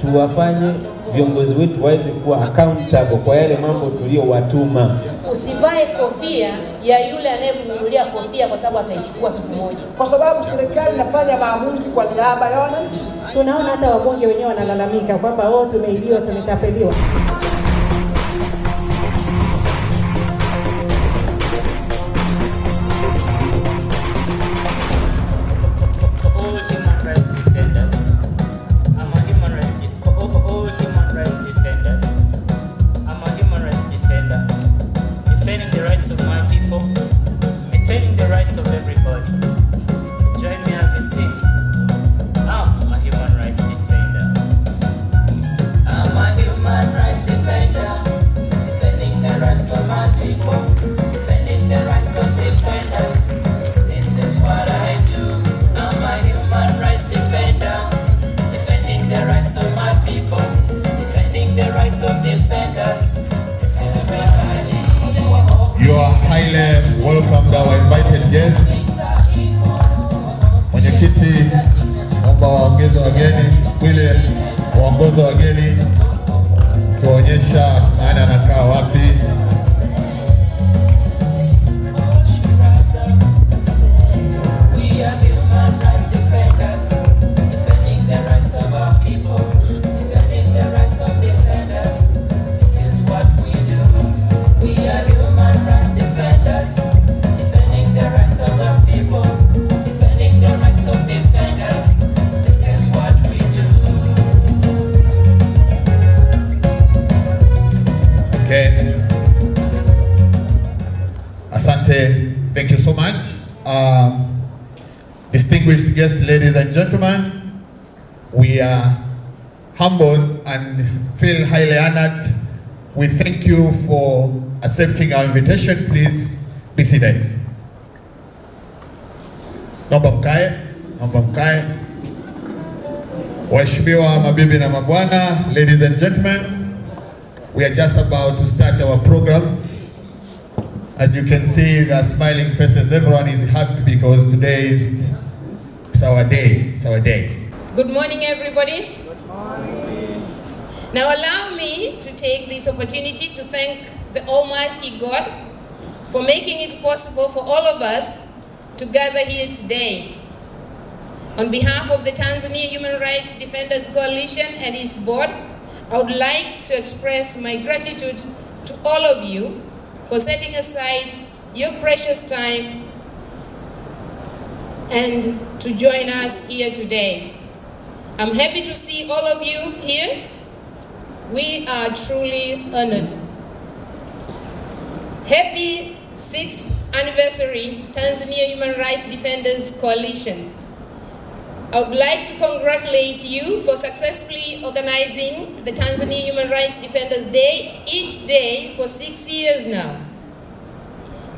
tuwafanye viongozi wetu waweze kuwa accountable kwa yale mambo tuliyowatuma. Usivae kofia ya yule anayemnunulia kofia kwa sababu ataichukua siku moja. Kwa sababu serikali inafanya maamuzi kwa niaba ya wananchi. Tunaona hata wabunge wenyewe wanalalamika kwamba tumeibiwa, tumetapeliwa. You are highly welcomed, our invited guests. Mwenyekiti, naomba waongeze wageni, wile waongoze wageni kuonyesha nani anakaa wapi. Asante, thank you so much. Distinguished guests, ladies and gentlemen, we are humbled and feel highly honored. We thank you for accepting our invitation. Please be seated. Naomba mkae. Waheshimiwa mabibi na mabwana, ladies and gentlemen, we are just about to start our program. As you can see, the smiling faces, everyone is happy because today is our day. It's our day. Good morning, everybody. Good morning. Now allow me to take this opportunity to thank the Almighty God for making it possible for all of us to gather here today. On behalf of the Tanzania Human Rights Defenders Coalition and its board, I would like to express my gratitude to all of you for setting aside your precious time and to join us here today. I'm happy to see all of you here. We are truly honored. Happy 6th anniversary Tanzania Human Rights Defenders Coalition. I would like to congratulate you for successfully organizing the Tanzania Human Rights Defenders Day each day for 6 years now.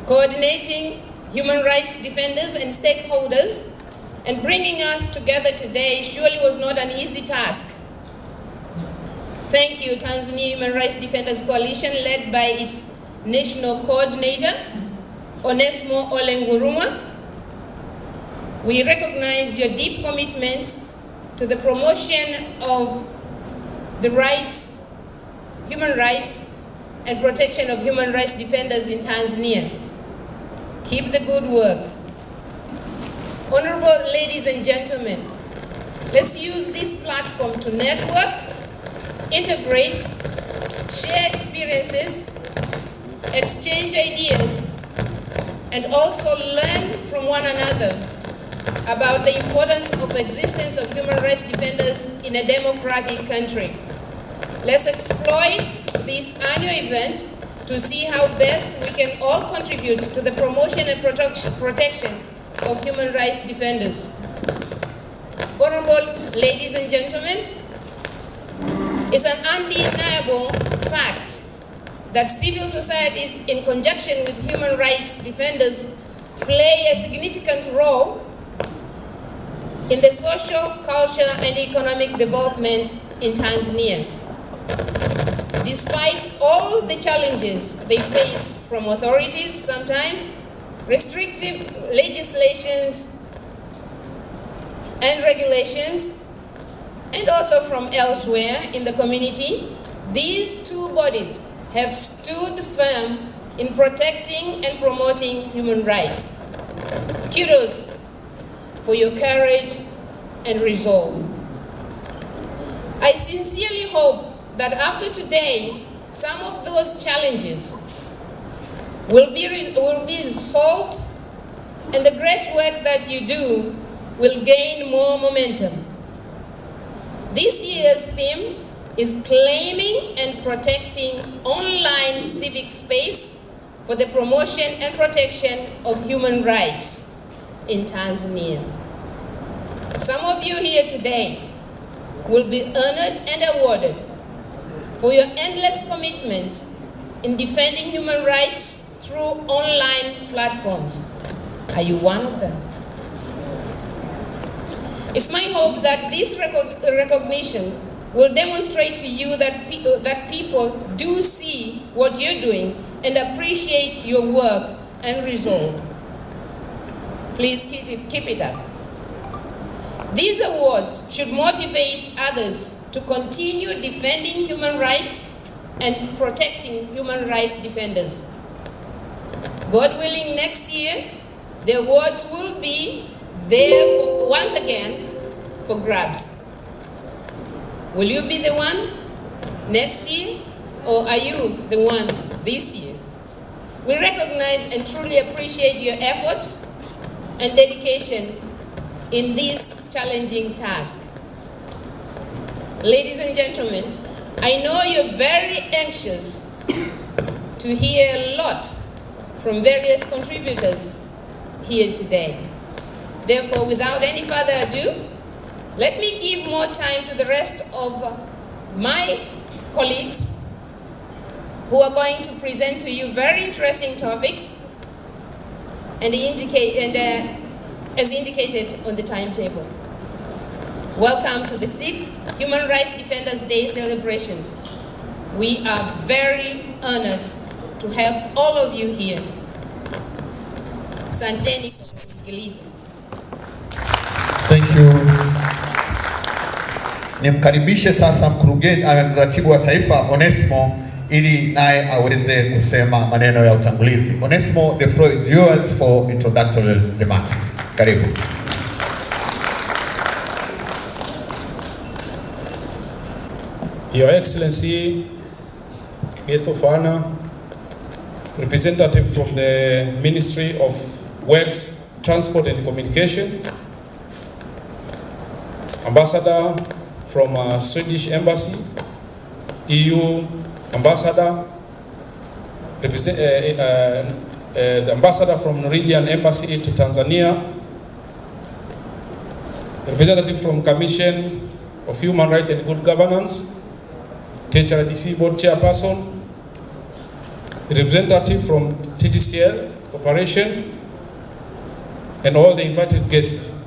Coordinating human rights defenders and stakeholders and bringing us together today surely was not an easy task. Thank you, Tanzania Human Rights Defenders Coalition, led by its national coordinator, Onesmo Olenguruma. We recognize your deep commitment to the promotion of the rights, human rights, and protection of human rights defenders in Tanzania. Keep the good work. Honorable ladies and gentlemen, let's use this platform to network, integrate, share experiences, exchange ideas, and also learn from one another about the importance of existence of human rights defenders in a democratic country. Let's exploit this annual event to see how best we can all contribute to the promotion and protection of human rights defenders. Honorable ladies and gentlemen, it's an undeniable fact that civil societies in conjunction with human rights defenders play a significant role in the social, culture, and economic development in Tanzania. Despite all the challenges they face from authorities, sometimes restrictive legislations, and regulations, and also from elsewhere in the community, these two bodies have stood firm in protecting and promoting human rights. Kudos for your courage and resolve. I sincerely hope that after today, some of those challenges will be solved, and the great work that you do will gain more momentum. This year's theme is claiming and protecting online civic space for the promotion and protection of human rights in Tanzania. Some of you here today will be honored and awarded for your endless commitment in defending human rights through online platforms. Are you one of them? It's my hope that this recognition will demonstrate to you that people do see what you're doing and appreciate your work and resolve. Please keep it up. These awards should motivate others to continue defending human rights and protecting human rights defenders. God willing, next year, the awards will be there once again for grabs. Will you be the one next year, or are you the one this year? We recognize and truly appreciate your efforts and dedication in this challenging task. Ladies and gentlemen, I know you're very anxious to hear a lot from various contributors here today. Therefore, without any further ado, let me give more time to the rest of my colleagues who are going to present to you very interesting topics and as indicated on the timetable. Welcome to the 6th Human Rights Defenders Day celebrations. We are very honored to have all of you here. Asanteni kwa kusikiliza. Thank you. Nimkaribishe sasa mratibu wa taifa Onesmo ili naye aweze kusema maneno ya utangulizi. Onesmo, the floor is yours for introductory remarks. Karibu. Your Excellency, Guest of Honor, representative from the Ministry of Works, Transport and Communication, Ambassador from Swedish Embassy, EU Ambassador, the Ambassador from Norwegian Embassy to Tanzania, representative from Commission of Human Rights and Good Governance, THRDC Board Chairperson, representative from TTCL Operation, and all the invited guests,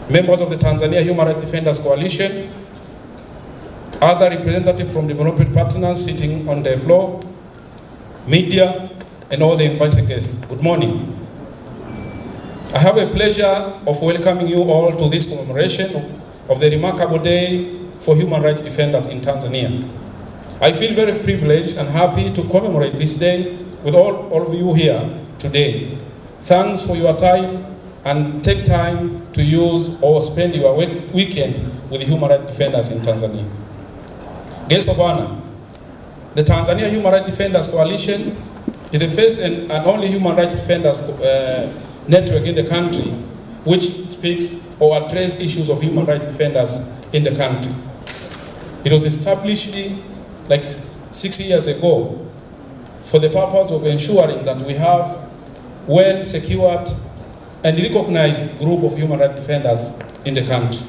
members of the Tanzania Human Rights Defenders Coalition, other representatives from development partners sitting on the floor, media, and all the invited guests. Good morning. I have a pleasure of welcoming you all to this commemoration of the remarkable day for human rights defenders in Tanzania. I feel very privileged and happy to commemorate this day with all of you here today. Thanks for your time, and take time to use or spend your weekend with the human rights defenders in Tanzania. Guests of honor, the Tanzania Human Rights Defenders Coalition is the first and only human rights defenders network in the country which speaks or addresses issues of human rights defenders in the country. It was established like 6 years ago for the purpose of ensuring that we have well secured and recognized group of human rights defenders in the country.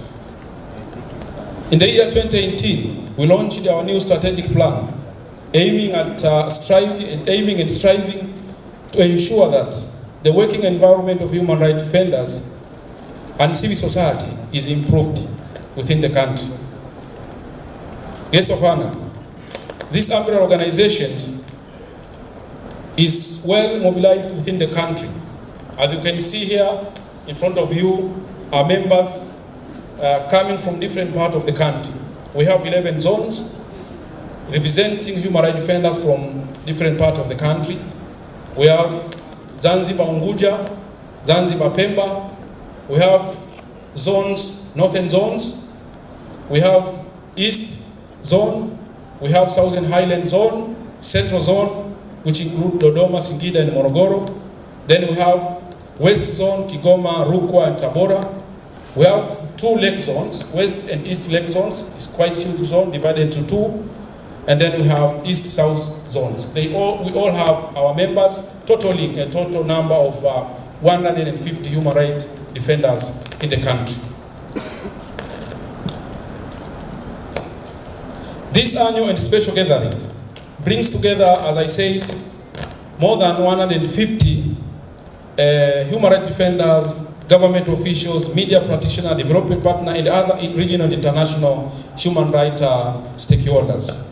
In the year 2018, we launched our new strategic plan, aiming and striving to ensure that the working environment of human rights defenders and civil society is improved within the country. Guests of honor, these umbrella organizations is well mobilized within the country. As you can see here, in front of you are members coming from different parts of the country. We have 11 zones representing human rights defenders from different parts of the country. We have Zanzibar Unguja, Zanzibar Pemba. We have zones, northern zones. We have East Zone. We have Southern Highland Zone, Central Zone, which include Dodoma, Singida, and Morogoro. Then we have West Zone, Kigoma, Rukwa, and Tabora. We have 2 lake zones, West and East lake zones. It's quite huge zone, divided into 2. And then we have East-South zones. We all have our members, totaling a total number of 150 human rights defenders in the country. This annual and special gathering brings together, as I said, more than 150 human rights defenders, government officials, media practitioners, development partners, and other regional and international human rights stakeholders.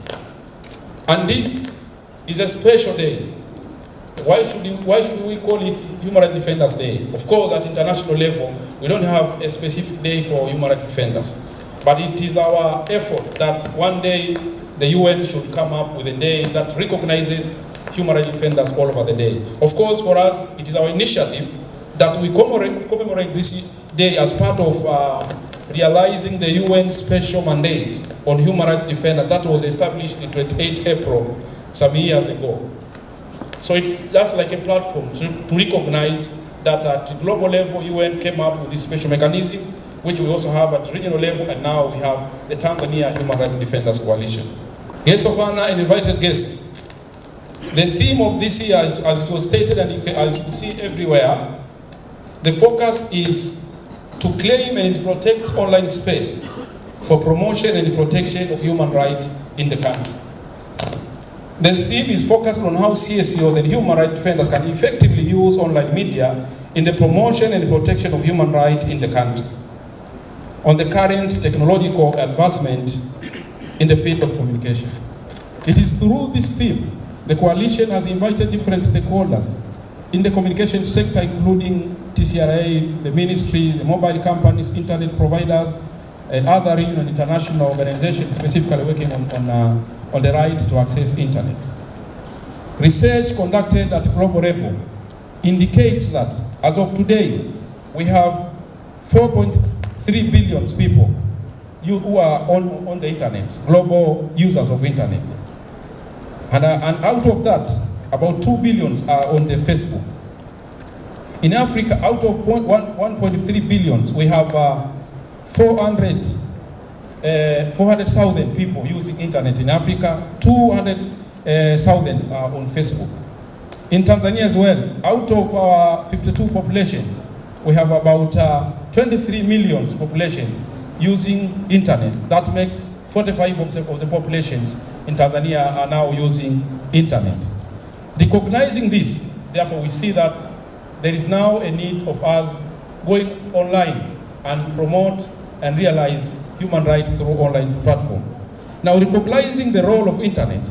And this is a special day. Why should we call it Human Rights Defenders Day? Of course, at international level, we don't have a specific day for human rights defenders. But it is our effort that one day the UN should come up with a day that recognizes human rights defenders all over the day. Of course, for us, it is our initiative that we commemorate this day as part of realizing the UN special mandate on human rights defenders that was established in 28 April, some years ago. So it's just like a platform to recognize that at global level, UN came up with this special mechanism, which we also have at regional level, and now we have the Tanzania Human Rights Defenders Coalition. Guest of honor and invited guests. The theme of this year, as it was stated and as you can see everywhere, the focus is to claim and protect online space for promotion and protection of human rights in the country. The theme is focused on how CSOs and human rights defenders can effectively use online media in the promotion and protection of human rights in the country, on the current technological advancement in the field of communication. It is through this theme the coalition has invited different stakeholders in the communication sector, including TCRA, the ministry, the mobile companies, internet providers, and other regional and international organizations specifically working on the right to access internet. Research conducted at global level indicates that as of today, we have 4.3 billion people who are on the internet, global users of internet. And out of that, about 2 billion are on the Facebook. In Africa, out of 1.3 billion, we have 400,000 people using internet in Africa. 200,000 are on Facebook. In Tanzania as well, out of our 52 population, we have about 23 million population using internet. That makes 45% of the populations in Tanzania are now using internet. Recognizing this, therefore, we see that there is now a need of us going online and promote and realize human rights through online platform. Now, recognizing the role of internet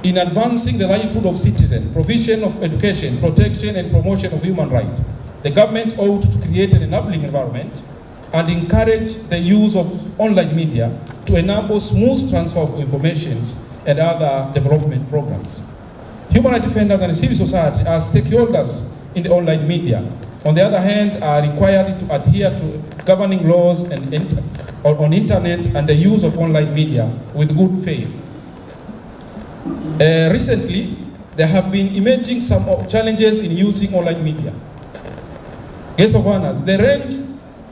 in advancing the livelihood of citizens, provision of education, protection and promotion of human rights, the government ought to create an enabling environment and encourage the use of online media to enable smooth transfer of information and other development programs. Human rights defenders and civil society are stakeholders in the online media. On the other hand, are required to adhere to governing laws on internet and the use of online media with good faith. Recently, there have been emerging some challenges in using online media. Guests of honors, the range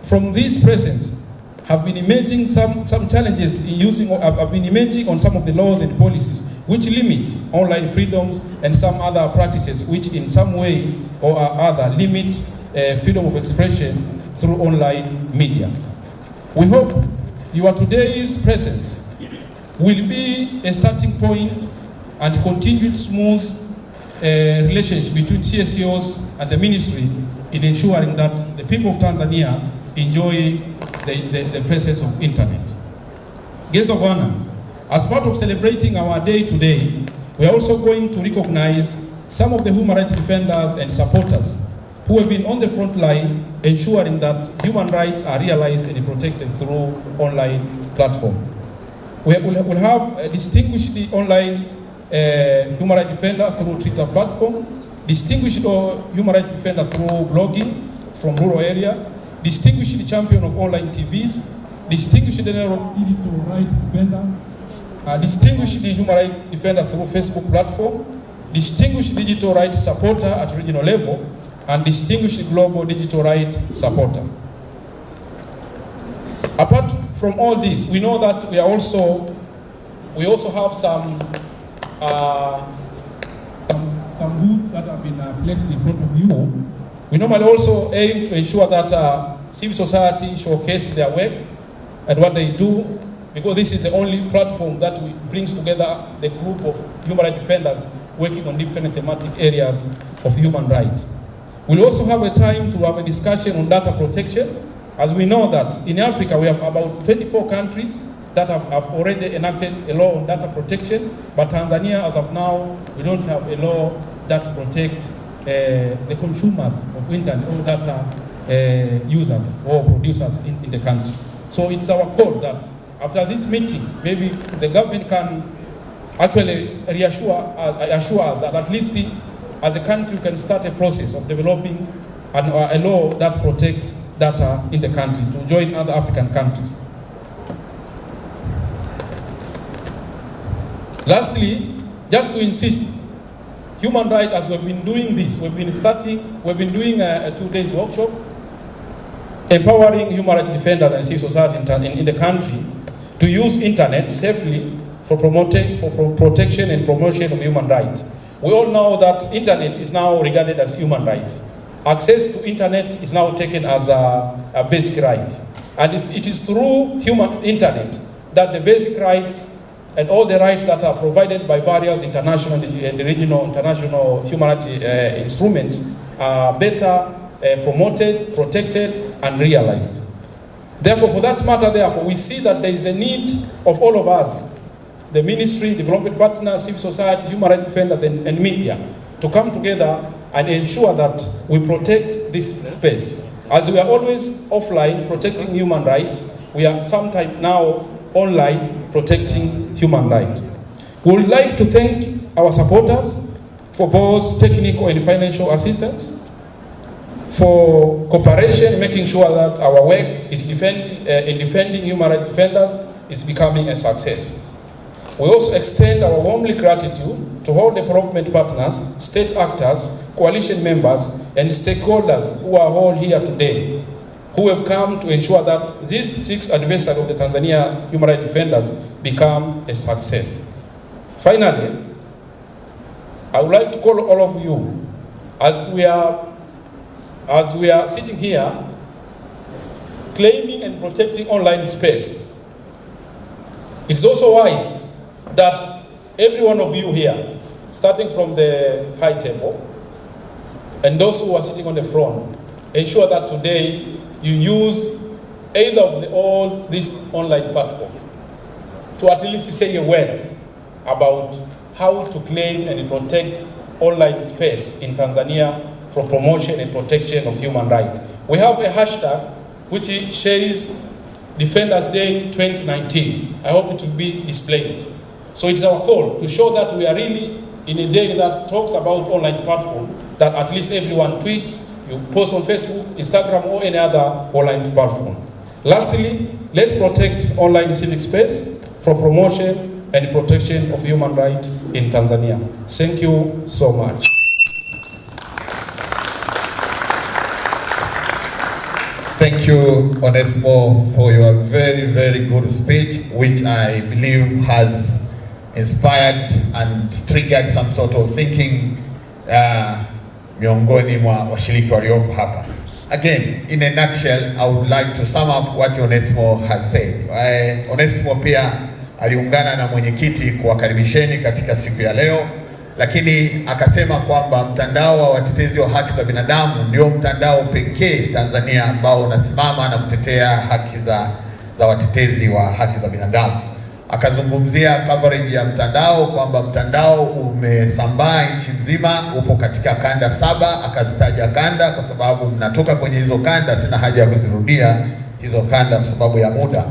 from these presence have been emerging some challenges in using, have been emerging on some of the laws and policies which limit online freedoms and some other practices which in some way or other limit freedom of expression through online media. We hope your today's presence will be a starting point and continued smooth relationship between CSOs and the ministry in ensuring that the people of Tanzania enjoy the presence of internet. Guests of honor, as part of celebrating our day today, we are also going to recognize some of the human rights defenders and supporters who have been on the front line ensuring that human rights are realized and protected through online platform. We'll have a distinguished online human rights defender through Twitter platform, distinguished human rights defender through blogging from rural area, distinguished champion of online TVs, distinguished digital rights defender, distinguished human rights defender through Facebook platform, distinguished digital rights supporter at regional level, and distinguished global digital rights supporter. Apart from all this, we know that we also have some booths that have been placed in front of you. We normally also aim to ensure that civil society showcase their work and what they do, because this is the only platform that brings together the group of human rights defenders working on different thematic areas of human rights. We'll also have a time to have a discussion on data protection, as we know that in Africa we have about 24 countries that have already enacted a law on data protection, but Tanzania, as of now, we don't have a law that protects the consumers of internet or data users or producers in the country. So it's our call that after this meeting, maybe the government can actually assure us that at least as a country we can start a process of developing a law that protects data in the country to join other African countries. Lastly, just to insist, human rights, as we've been doing this, we've been doing a 2-day workshop empowering human rights defenders and civil society in the country to use internet safely for protection and promotion of human rights. We all know that internet is now regarded as human rights. Access to internet is now taken as a basic right. And it is through internet that the basic rights and all the rights that are provided by various international and regional international human rights instruments are better promoted, protected, and realized. Therefore, for that matter, we see that there is a need of all of us, the ministry, development partners, civil society, human rights defenders, and media, to come together and ensure that we protect this space. As we are always offline protecting human rights, we are sometimes now online protecting human rights. We would like to thank our supporters for both technical and financial assistance, for cooperation, making sure that our work is in defending human rights defenders is becoming a success. We also extend our warmly gratitude to all the development partners, state actors, coalition members, and stakeholders who are all here today, who have come to ensure that this 6th anniversary of the Tanzania Human Rights Defenders become a success. Finally, I would like to call all of you, as we are sitting here, claiming and protecting online space. It's also wise that every one of you here, starting from the high table, and those who are sitting on the front, ensure that today you use either of all this online platform to at least say a word about how to claim and protect online space in Tanzania for promotion and protection of human rights. We have a hashtag which says Defenders Day 2019. I hope it will be displayed. So it's our call to show that we are really in a day that talks about online platform, that at least everyone tweets, you post on Facebook, Instagram, or any other online platform. Lastly, let's protect online civic space for promotion and protection of human rights in Tanzania. Thank you so much. Thank you, Onesmo, for your very, very good speech, which I believe has inspired and triggered some sort of thinking miongoni mwa washiriki walioko hapa. Again, in a nutshell, I would like to sum up what Onesmo has said. Onesmo pia aliungana na mwenyekiti kuwakaribisheni katika siku ya leo, lakini akasema kwamba mtandao wa watetezi wa haki za binadamu ndio mtandao pekee Tanzania ambao unasimama na kutetea haki za watetezi wa haki za binadamu. Akazungumzia coverage ya mtandao kwamba mtandao umesambaa nchi nzima, upo katika kanda 7. Akazitaja kanda kwa sababu mnatoka kwenye hizo kanda, sina haja ya kuzirudia hizo kanda kwa sababu ya muda.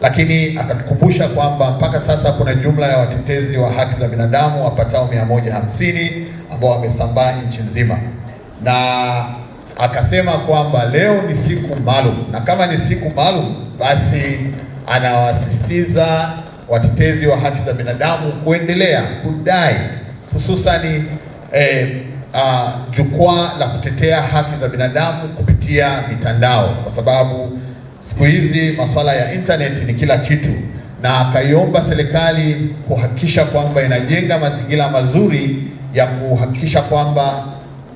Lakini akatukumbusha kwamba mpaka sasa kuna jumla ya watetezi wa haki za binadamu wapatao 150 ambao wamesambaa nchi nzima, na akasema kwamba leo ni siku maalum, na kama ni siku maalum basi anawasisitiza watetezi wa haki za binadamu kuendelea kudai hususani jukwaa la kutetea haki za binadamu kupitia mitandao, kwa sababu siku hizi masuala ya internet ni kila kitu, na akaiomba serikali kuhakikisha kwamba inajenga mazingira mazuri ya kuhakikisha kwamba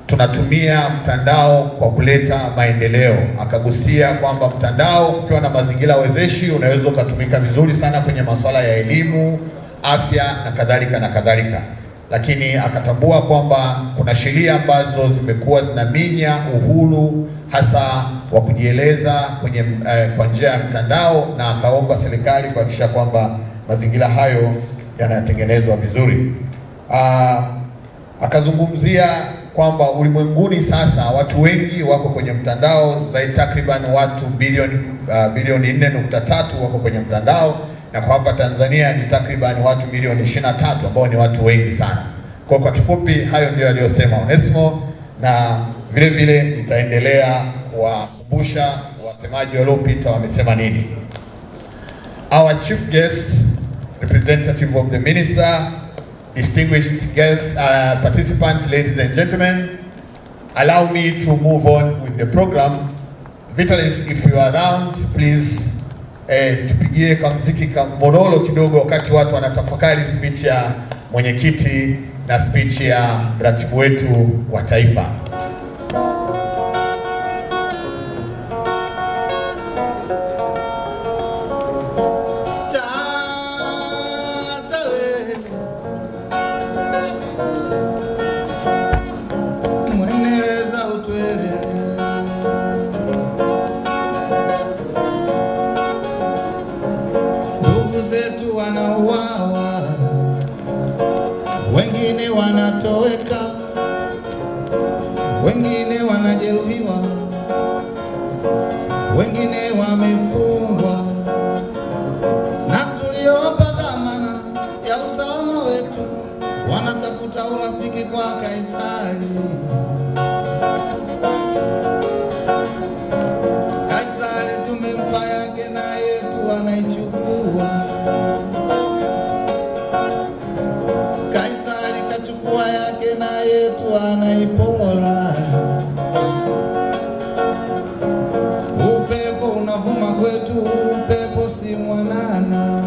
tunatumia mtandao kwa kuleta maendeleo. Akagusia kwamba mtandao ukiwa na mazingira wezeshi unaweza ukatumika vizuri sana kwenye masuala ya elimu, afya na kadhalika na kadhalika. Lakini akatambua kwamba kuna sheria ambazo zimekuwa zinaminya uhuru hasa wa kujieleza kwenye kwa njia ya mtandao, na akaomba serikali kuhakikisha kwamba mazingira hayo yanatengenezwa vizuri. Akazungumzia kwamba ulimwenguni sasa watu wengi wako kwenye mtandao, zaidi takriban watu bilioni 4.3 wako kwenye mtandao, na kwa hapa Tanzania ni takriban watu milioni 23 ambao ni watu wengi sana. Kwa kifupi hayo ndio aliyosema Onesmo, na vile vile nitaendelea kuwakumbusha wasemaji waliopita wamesema nini. Our chief guest, representative of the minister, distinguished guests, participants, ladies and gentlemen, allow me to move on with the program. Vitalis, if you are around, please tupigie kamziki kamorolo kidogo wakati watu wanatafakari speech ya mwenyekiti na speech ya mratibu wetu wa taifa. Wengine wanatoweka, wengine wanajeruhiwa, wengine wamefungwa, na tuliowapa dhamana ya usalama wetu wanatafuta urafiki kwa Kaisari. Kaisari tumempa yake na yetu anaichukua. Yake na yetu anaipola. Upepo unavuma kwetu, upepo si mwanana.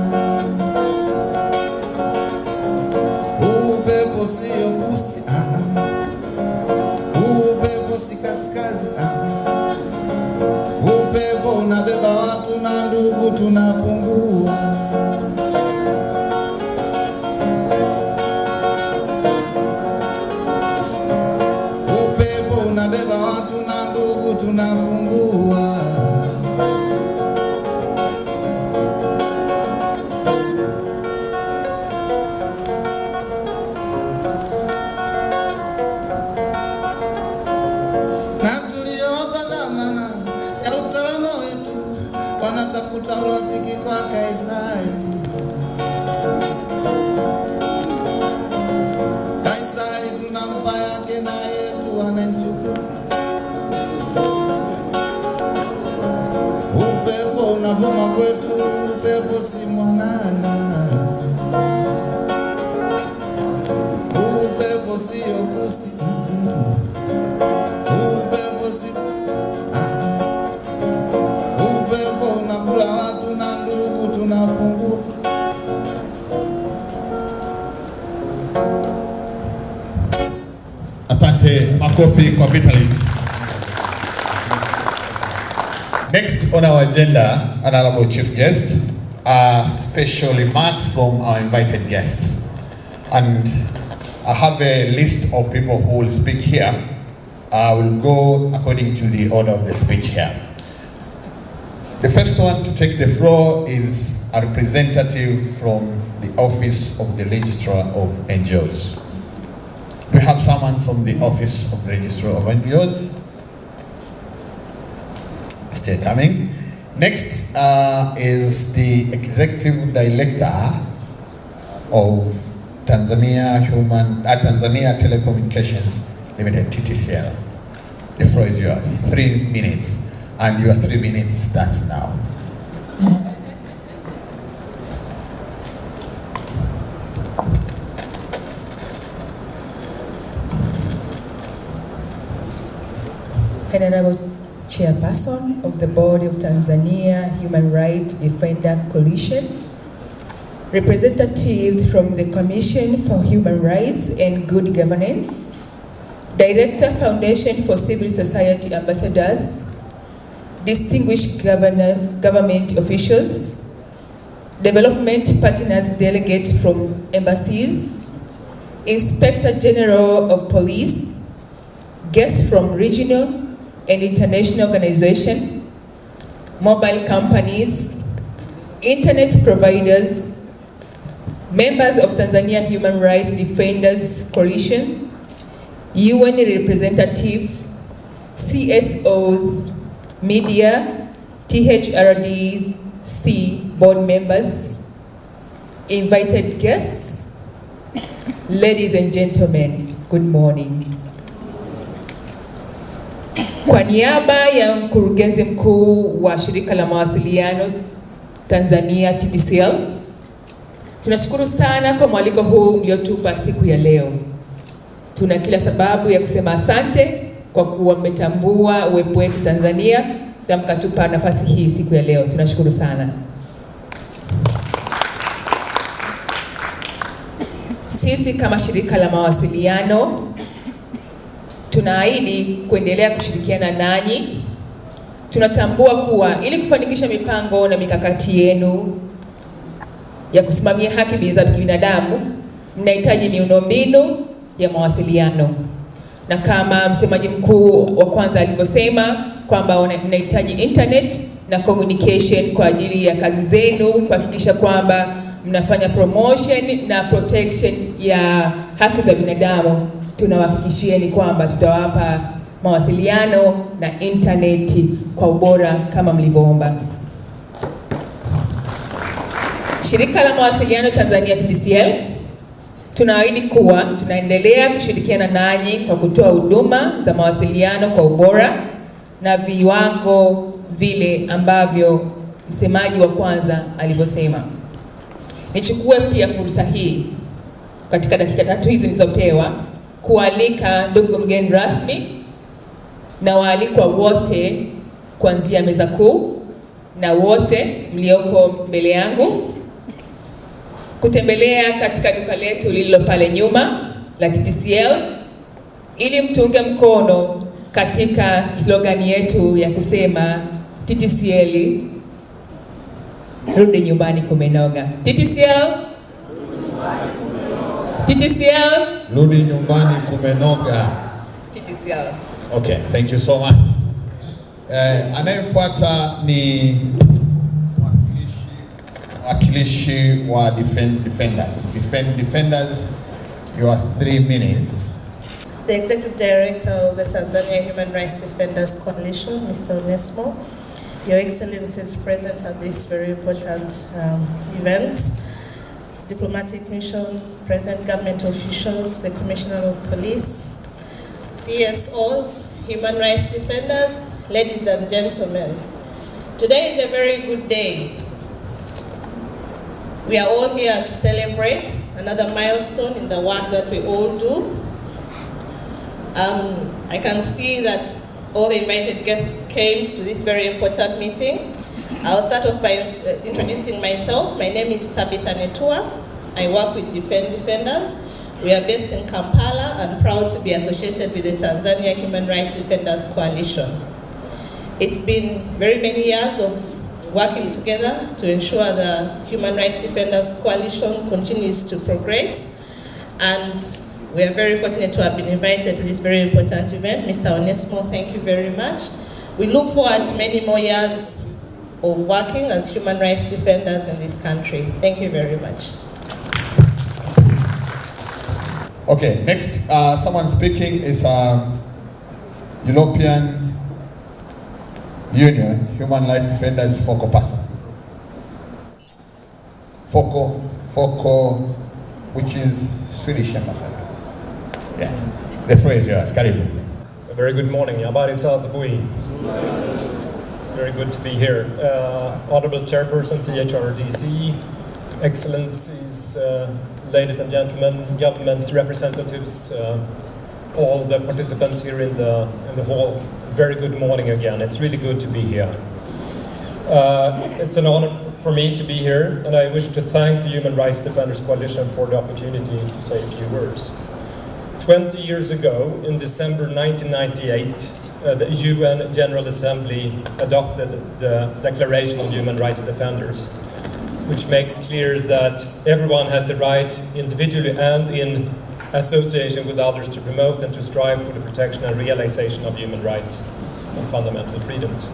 Upepo sio kusi, upepo si kaskazi, upepo unabeba watu na ndugu tunapungua. Unabeba watu na ndugu tunapungua. Na tuliowapa dhamana ya usalama wetu wanatafuta urafiki kwa Kaisari. Kaisari tunampa yake na yetu anaichukua. Upepo unavuma kwetu, upepo si mwanana. Upepo sio kusi, upepo si upepo unakula watu na ndugu tunapungua. Asante, makofi kwa Vitalis. Next on our agenda, honorable chief guest, are special remarks from our invited guests. And I have a list of people who will speak here. I will go according to the order of the speech here. The first one to take the floor is a representative from the Office of the Registrar of NGOs. We have someone from the Office of the Registrar of NGOs. Still coming. Next is the Executive Director of Tanzania Telecommunications Limited, TTCL. The floor is yours. 3 minutes, and your 3 minutes starts now. Honorable Chairperson of the Board of Tanzania Human Rights Defender Coalition, representatives from the Commission for Human Rights and Good Governance, Director Foundation for Civil Society Ambassadors, distinguished government officials, development partners delegates from embassies, Inspector General of Police, guests from regional and international organizations, mobile companies, internet providers, members of Tanzania Human Rights Defenders Coalition, UN representatives, CSOs, media, THRDC board members, invited guests, ladies and gentlemen, good morning. Kwa niaba ya mkurugenzi mkuu wa shirika la mawasiliano Tanzania TTCL, tunashukuru sana kwa mwaliko huu mliotupa siku ya leo. Tuna kila sababu ya kusema asante kwa kuwa mmetambua uwepo wetu Tanzania na mkatupa nafasi hii siku ya leo. Tunashukuru sana. Sisi kama shirika la mawasiliano tunaahidi kuendelea kushirikiana nanyi. Tunatambua kuwa ili kufanikisha mipango na mikakati yenu ya kusimamia haki za binadamu, mnahitaji miundombinu ya mawasiliano. Na kama msemaji mkuu wa kwanza alivyosema kwamba mnahitaji internet na communication kwa ajili ya kazi zenu, kuhakikisha kwamba mnafanya promotion na protection ya haki za binadamu. Tunawahakikishieni kwamba tutawapa mawasiliano na internet kwa ubora kama mlivyoomba. Shirika la mawasiliano Tanzania TTCL tunaahidi kuwa tunaendelea kushirikiana nanyi kwa kutoa huduma za mawasiliano kwa ubora na viwango vile ambavyo msemaji wa kwanza alivyosema. Nichukue pia fursa hii katika dakika 3 hizi nilizopewa kualika ndugu mgeni rasmi na waalikwa wote kuanzia meza kuu na wote mlioko mbele yangu kutembelea katika duka letu lililo pale nyuma la TTCL ili mtunge mkono katika slogan yetu ya kusema TTCL rudi nyumbani kumenoga. TTCL TTCL Rudi nyumbani kumenoga. TTCL. Okay, thank you so much. Anayefuata ni wakilishi wa defenders. Defenders, you are 3 minutes. The Executive Director of the Tanzania Human Rights Defenders Coalition, Mr. Onesmo, Your Excellencies present at this very important event, diplomatic missions, present government officials, the Commissioner of Police, CSOs, human rights defenders, ladies and gentlemen. Today is a very good day. We are all here to celebrate another milestone in the work that we all do. I can see that all the invited guests came to this very important meeting. I'll start off by introducing myself. My name is Tabitha Netua. I work with Defenders. We are based in Kampala and proud to be associated with the Tanzania Human Rights Defenders Coalition. It's been very many years of working together to ensure the Human Rights Defenders Coalition continues to progress, and we are very fortunate to have been invited to this very important event. Mr. Onesmo, thank you very much. We look forward to many more years of working as human rights defenders in this country. Thank you very much. Okay, next, someone speaking is European Union Human Rights Defenders focal person. Focal, which is Swedish ambassador. Yes, the floor is yours. Karibu. A very good morning. Habari za asubuhi. It's very good to be here. Honorable Chairperson, THRDC, Excellencies, ladies and gentlemen, government representatives, all the participants here in the hall, very good morning again. It's really good to be here. It's an honor for me to be here, and I wish to thank the Human Rights Defenders Coalition for the opportunity to say a few words. 20 years ago, in December 1998, the UN General Assembly adopted the Declaration on Human Rights Defenders, which makes clear that everyone has the right, individually and in association with others, to promote and to strive for the protection and realization of human rights and fundamental freedoms.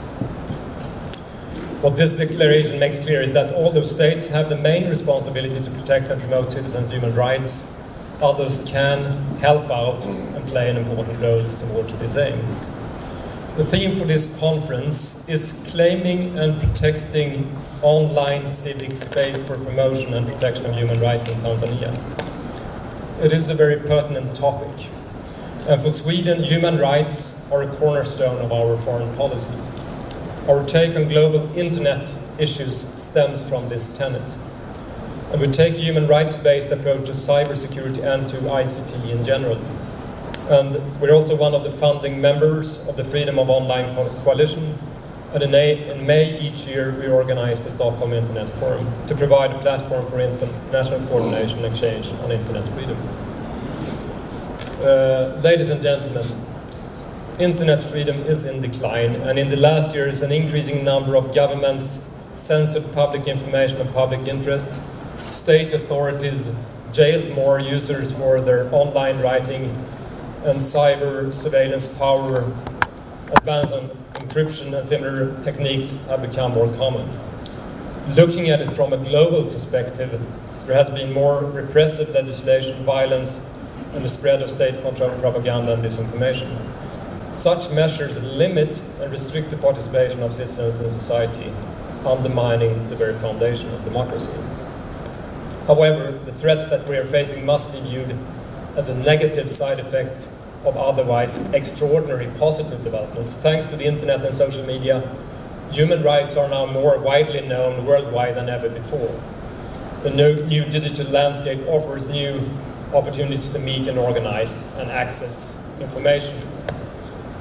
What this declaration makes clear is that although states have the main responsibility to protect and promote citizens' human rights, others can help out and play an important role towards this aim. The theme for this conference is claiming and protecting online civic space for promotion and protection of human rights in Tanzania. It is a very pertinent topic. And for Sweden, human rights are a cornerstone of our foreign policy. Our take on global internet issues stems from this tenet. And we take a human rights-based approach to cybersecurity and to ICT in general. And we're also one of the founding members of the Freedom of Online Coalition. And in May each year, we organize the Stockholm Internet Forum to provide a platform for international coordination and exchange on internet freedom. Ladies and gentlemen, internet freedom is in decline, and in the last years, an increasing number of governments censored public information of public interest. State authorities jailed more users for their online writing, and cyber surveillance power, advance on encryption and similar techniques have become more common. Looking at it from a global perspective, there has been more repressive legislation, violence, and the spread of state-controlled propaganda and disinformation. Such measures limit and restrict the participation of citizens in society, undermining the very foundation of democracy. However, the threats that we are facing must be viewed as a negative side effect of otherwise extraordinary positive developments. Thanks to the internet and social media, human rights are now more widely known worldwide than ever before. The new digital landscape offers new opportunities to meet and organize and access information.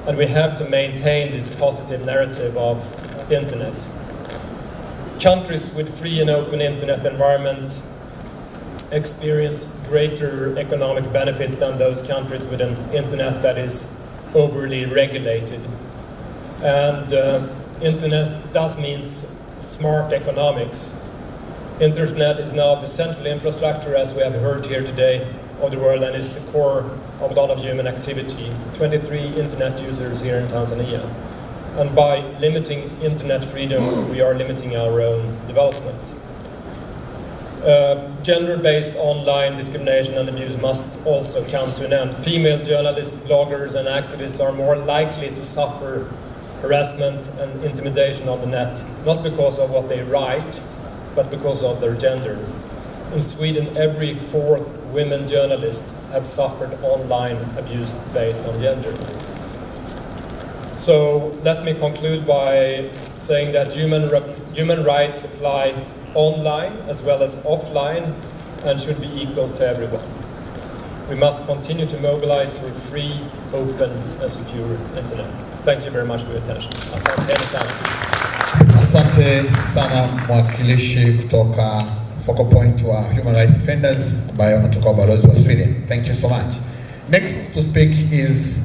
And we have to maintain this positive narrative of internet. Countries with free and open internet environment experience greater economic benefits than those countries with an internet that is overly regulated. And internet thus means smart economics. Internet is now the central infrastructure, as we have heard here today, of the world, and is the core of a lot of human activity. 23 internet users here in Tanzania. And by limiting internet freedom, we are limiting our own development. Gender-based online discrimination and abuse must also come to an end. Female journalists, bloggers, and activists are more likely to suffer harassment and intimidation on the net, not because of what they write, but because of their gender. In Sweden, every fourth women journalist have suffered online abuse based on gender. So let me conclude by saying that human rights apply online as well as offline and should be equal to everyone. We must continue to mobilize for a free, open and secure internet. Thank you very much for your attention. Asante sana. Asante sana mwakilishi kutoka Focal Point wa Human Rights Defenders ambaye anatoka ubalozi wa Sweden. Thank you so much. Next to speak is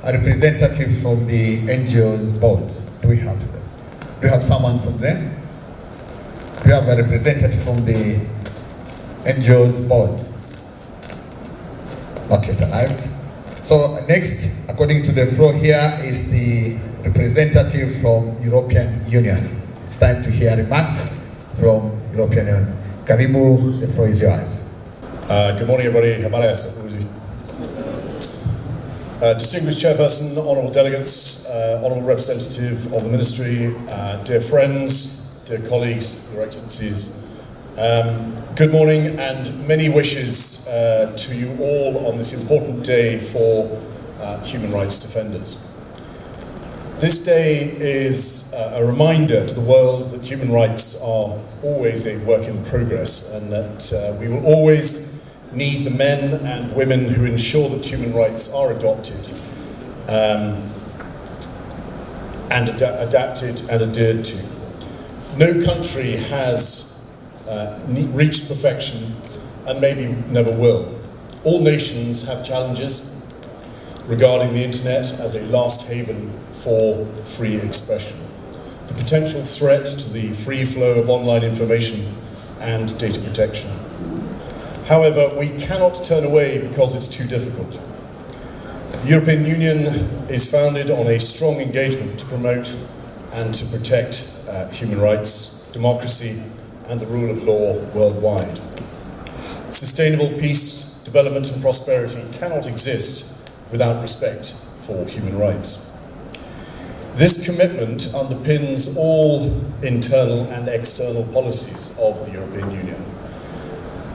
a representative from the NGO's board. Do we have them? Do you have someone from them? Do you have a representative from the NGO's board? Not yet arrived. So next, according to the floor here, is the representative from European Union. it's time to hear remarks from European Union. Karibu, the floor is yours. Good morning, everybody. Habari asubuhi. Distinguished Chairperson, Honourable Delegates, Honourable Representative of the Ministry, dear friends, dear colleagues, Your Excellencies, good morning and many wishes to you all on this important day for human rights defenders. This day is a reminder to the world that human rights are always a work in progress and that we will always need the men and women who ensure that human rights are adopted and adapted and adhered to. No country has reached perfection and maybe never will. All nations have challenges regarding the internet as a last haven for free expression, the potential threat to the free flow of online information and data protection. However, we cannot turn away because it's too difficult. The European Union is founded on a strong engagement to promote and to protect human rights, democracy, and the rule of law worldwide. Sustainable peace, development, and prosperity cannot exist without respect for human rights. This commitment underpins all internal and external policies of the European Union.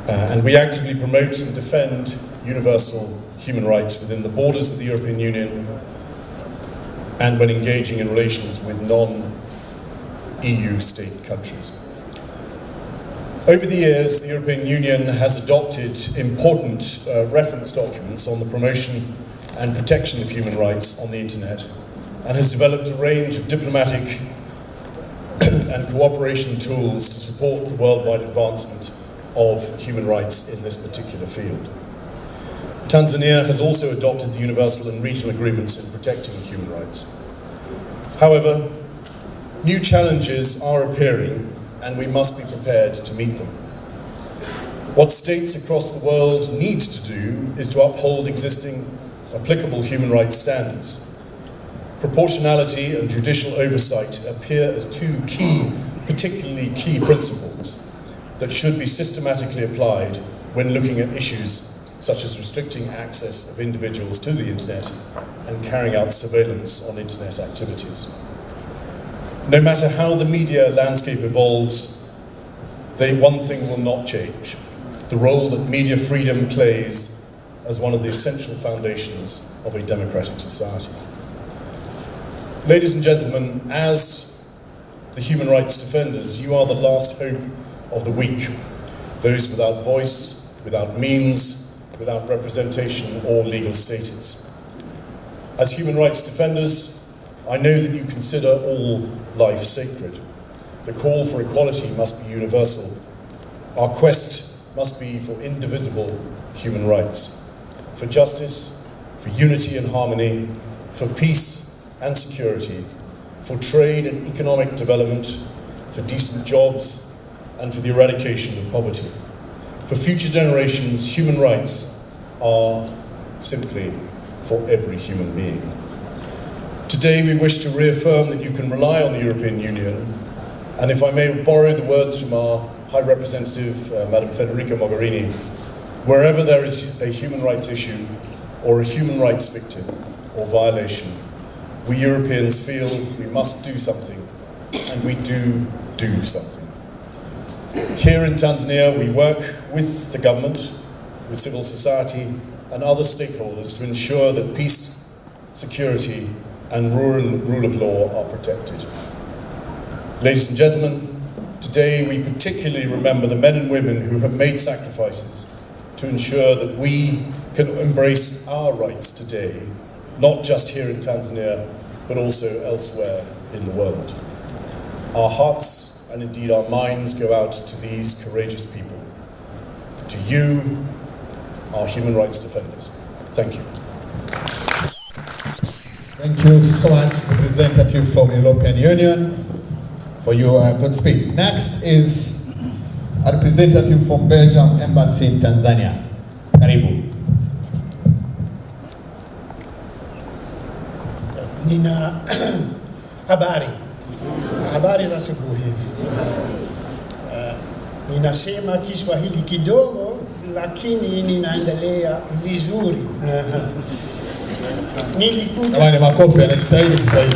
And we actively promote and defend universal human rights within the borders of the European Union and when engaging in relations with non-EU state countries. Over the years, the European Union has adopted important reference documents on the promotion and protection of human rights on the internet and has developed a range of diplomatic and cooperation tools to support the worldwide advancement of human rights in this particular field. Tanzania has also adopted the universal and regional agreements in protecting human rights. However, new challenges are appearing and we must be prepared to meet them. What states across the world need to do is to uphold existing applicable human rights standards. Proportionality and judicial oversight appear as two particularly key principles that should be systematically applied when looking at issues such as restricting access of individuals to the internet and carrying out surveillance on internet activities. No matter how the media landscape evolves, one thing will not change: the role that media freedom plays as one of the essential foundations of a democratic society. Ladies and gentlemen, as the human rights defenders, you are the last hope of the weak, those without voice, without means, without representation or legal status. As human rights defenders, I know that you consider all life sacred. The call for equality must be universal. Our quest must be for indivisible human rights, for justice, for unity and harmony, for peace and security, for trade and economic development, for decent jobs, and for the eradication of poverty. For future generations, human rights are simply for every human being. Today we wish to reaffirm that you can rely on the European Union, and if I may borrow the words from our High Representative, Madam Federica Mogherini, wherever there is a human rights issue or a human rights victim or violation, we Europeans feel we must do something, and we do something. Here in Tanzania, we work with the government, with civil society and other stakeholders to ensure that peace, security and rule of law are protected. Ladies and gentlemen, today we particularly remember the men and women who have made sacrifices to ensure that we can embrace our rights today, not just here in Tanzania, but also elsewhere in the world. Our hearts and indeed our minds go out to these courageous people, to you, our human rights defenders. Thank you. Thank you so much, representative from the European Union, for your good speech. Next is a representative from Belgium Embassy in Tanzania. Karibu. Nina habari. Habari za asubuhi. Ninasema Kiswahili kidogo, lakini ninaendelea vizuri. Wale makofi anajitahidi Kiswahili.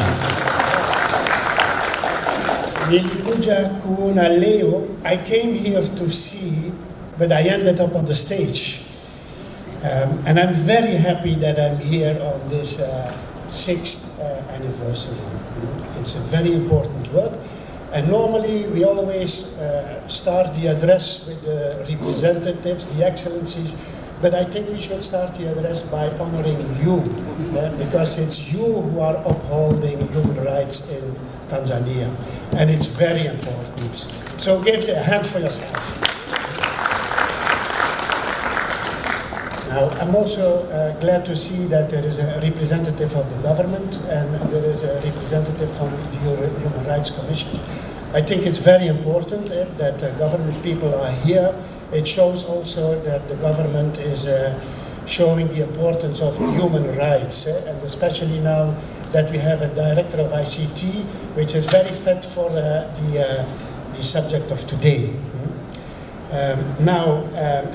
Nilikuja kuona leo. I came here to see, but I ended up on the stage. And I'm very happy that I'm here on this 6th anniversary. It's a very important work. And normally we always start the address with the representatives, the excellencies, but I think we should start the address by honoring you, because it's you who are upholding human rights in Tanzania, and it's very important. So give a hand for yourself. Now, I'm also glad to see that there is a representative of the government and there is a representative from the Human Rights Commission. I think it's very important that government people are here. It shows also that the government is showing the importance of human rights, and especially now that we have a director of ICT, which is very fit for the subject of today. Now,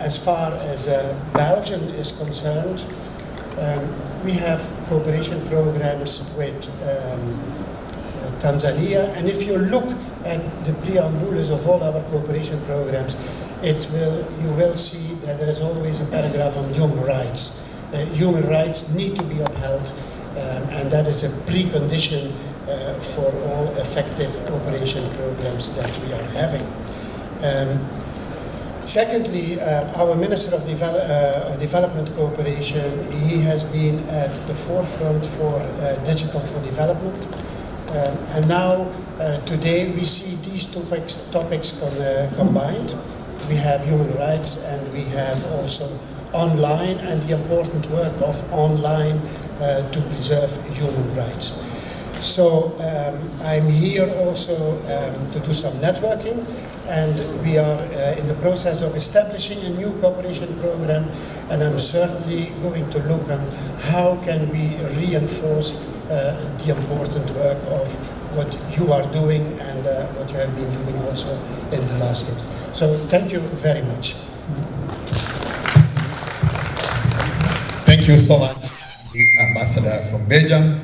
as far as Belgium is concerned, we have cooperation programs with Tanzania, and if you look at the preambules of all our cooperation programs, you will see that there is always a paragraph on human rights. Human rights need to be upheld, and that is a precondition for all effective cooperation programs that we are having. Secondly, our Minister of Development Cooperation, he has been at the forefront for Digital for Development. And now, today, we see these topics combined. We have human rights and we have also online and the important work of online to preserve human rights. So I'm here also to do some networking, and we are in the process of establishing a new cooperation program, and I'm certainly going to look on how can we reinforce the important work of what you are doing and what you have been doing also in the last years. So thank you very much. Thank you so much, Ambassador from Belgium.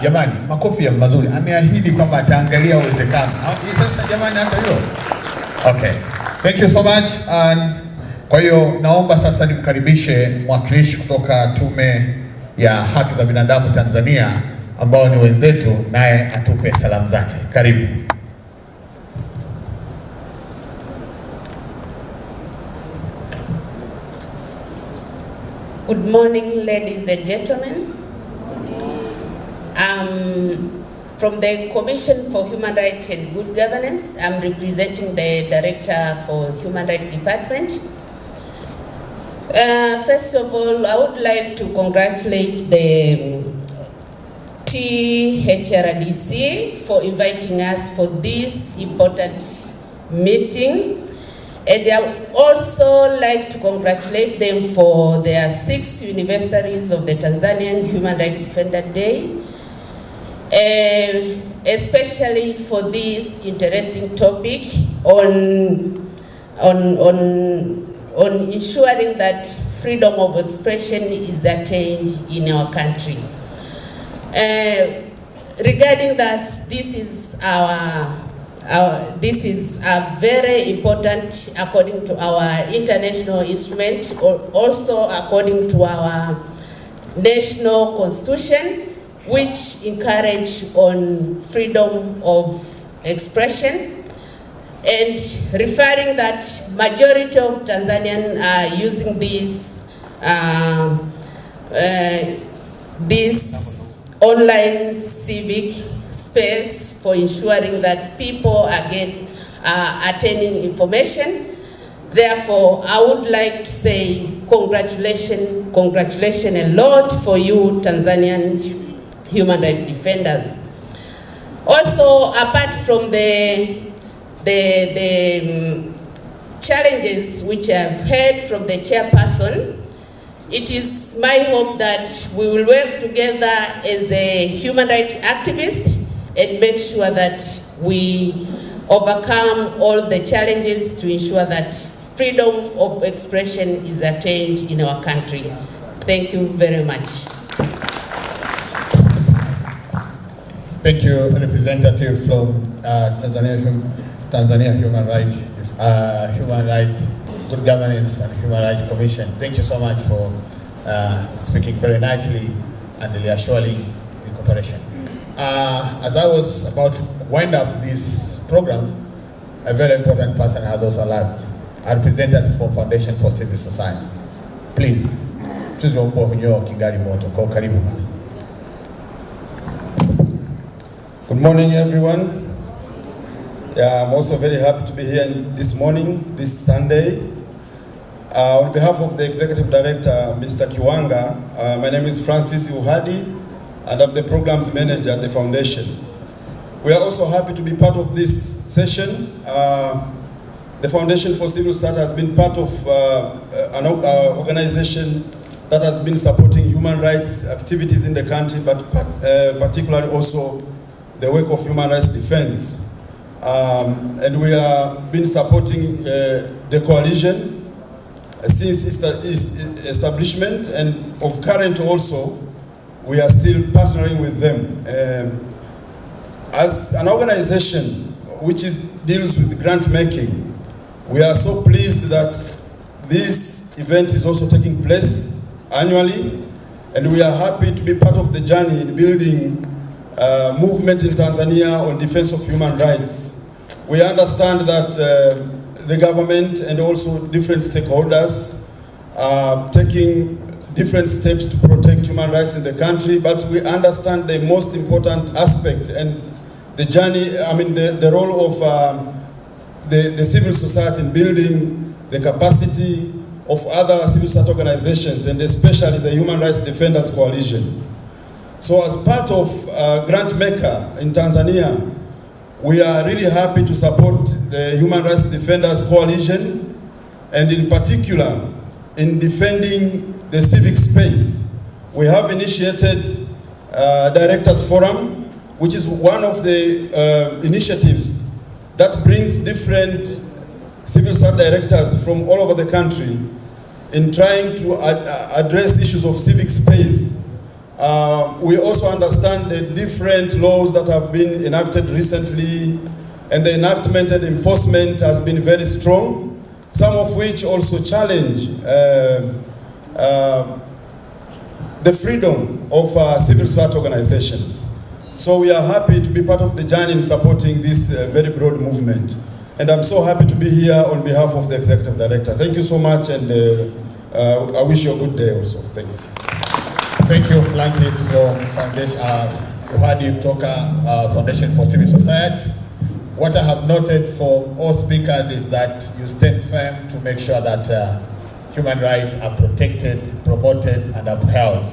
Jamani, makofi ya mazuri. Ameahidi kwamba ataangalia uwezekano. Sasa jamani, hata hiyo. Okay. Thank you so much. Kwa hiyo naomba sasa nimkaribishe mwakilishi kutoka Tume ya Haki za Binadamu Tanzania ambao ni wenzetu, naye atupe salamu zake. Karibu. Good morning, ladies and gentlemen. From the Commission for Human Rights and Good Governance, I'm representing the Director for Human Rights Department. First of all, I would like to congratulate the THRDC for inviting us for this important meeting. And I would also like to congratulate them for their 6th anniversaries of the Tanzanian Human Rights Defender Day, especially for this interesting topic on ensuring that freedom of expression is attained in our country. Regarding that, this is a very important, according to our international instrument, or also according to our national constitution, which encourage on freedom of expression, and referring that majority of Tanzanians are using this online civic space for ensuring that people are attaining information. Therefore, I would like to say congratulations a lot for you, Tanzanian human rights defenders. Also, apart from the challenges which I've heard from the chairperson, it is my hope that we will work together as a human rights activist and make sure that we overcome all the challenges to ensure that freedom of expression is attained in our country. Thank you very much. Thank you, representative from Tanzania Human Rights, Good Governance and Human Rights Commission. Thank you so much for speaking very nicely and reassuring the cooperation. As I was about to wind up this program, a very important person has also arrived. A representative for Foundation for Civil Society. Please, Tuzombo Hunyo Kigali Moto, ko karibu. Good morning, everyone. Yeah, I'm also very happy to be here this morning, this Sunday. On behalf of the Executive Director, Mr. Kiwanga, my name is Francis Uhadi, and I'm the Programs Manager at the Foundation. We are also happy to be part of this session. The Foundation for Civil Society has been part of an organization that has been supporting human rights activities in the country, but particularly also the work of human rights defense. And we have been supporting the coalition since its establishment, and of current also, we are still partnering with them. As an organization which deals with grant making, we are so pleased that this event is also taking place annually, and we are happy to be part of the journey in building movement in Tanzania on defense of human rights. We understand that the government and also different stakeholders are taking different steps to protect human rights in the country, but we understand the most important aspect and the journey, the role of the civil society in building the capacity of other civil society organizations, and especially the Human Rights Defenders Coalition. So as part of Grant Maker in Tanzania, we are really happy to support the Human Rights Defenders Coalition, and in particular in defending the civic space. We have initiated Directors Forum, which is one of the initiatives that brings different civil society directors from all over the country in trying to address issues of civic space. We also understand the different laws that have been enacted recently, and the enactment and enforcement has been very strong, some of which also challenge the freedom of civil society organizations. So we are happy to be part of the journey in supporting this very broad movement. And I'm so happy to be here on behalf of the Executive Director. Thank you so much, and I wish you a good day also. Thanks. Thank you, Francis, from Foundation, Uhadi Kutoka Foundation for Civil Society. What I have noted for all speakers is that you stand firm to make sure that human rights are protected, promoted, and upheld.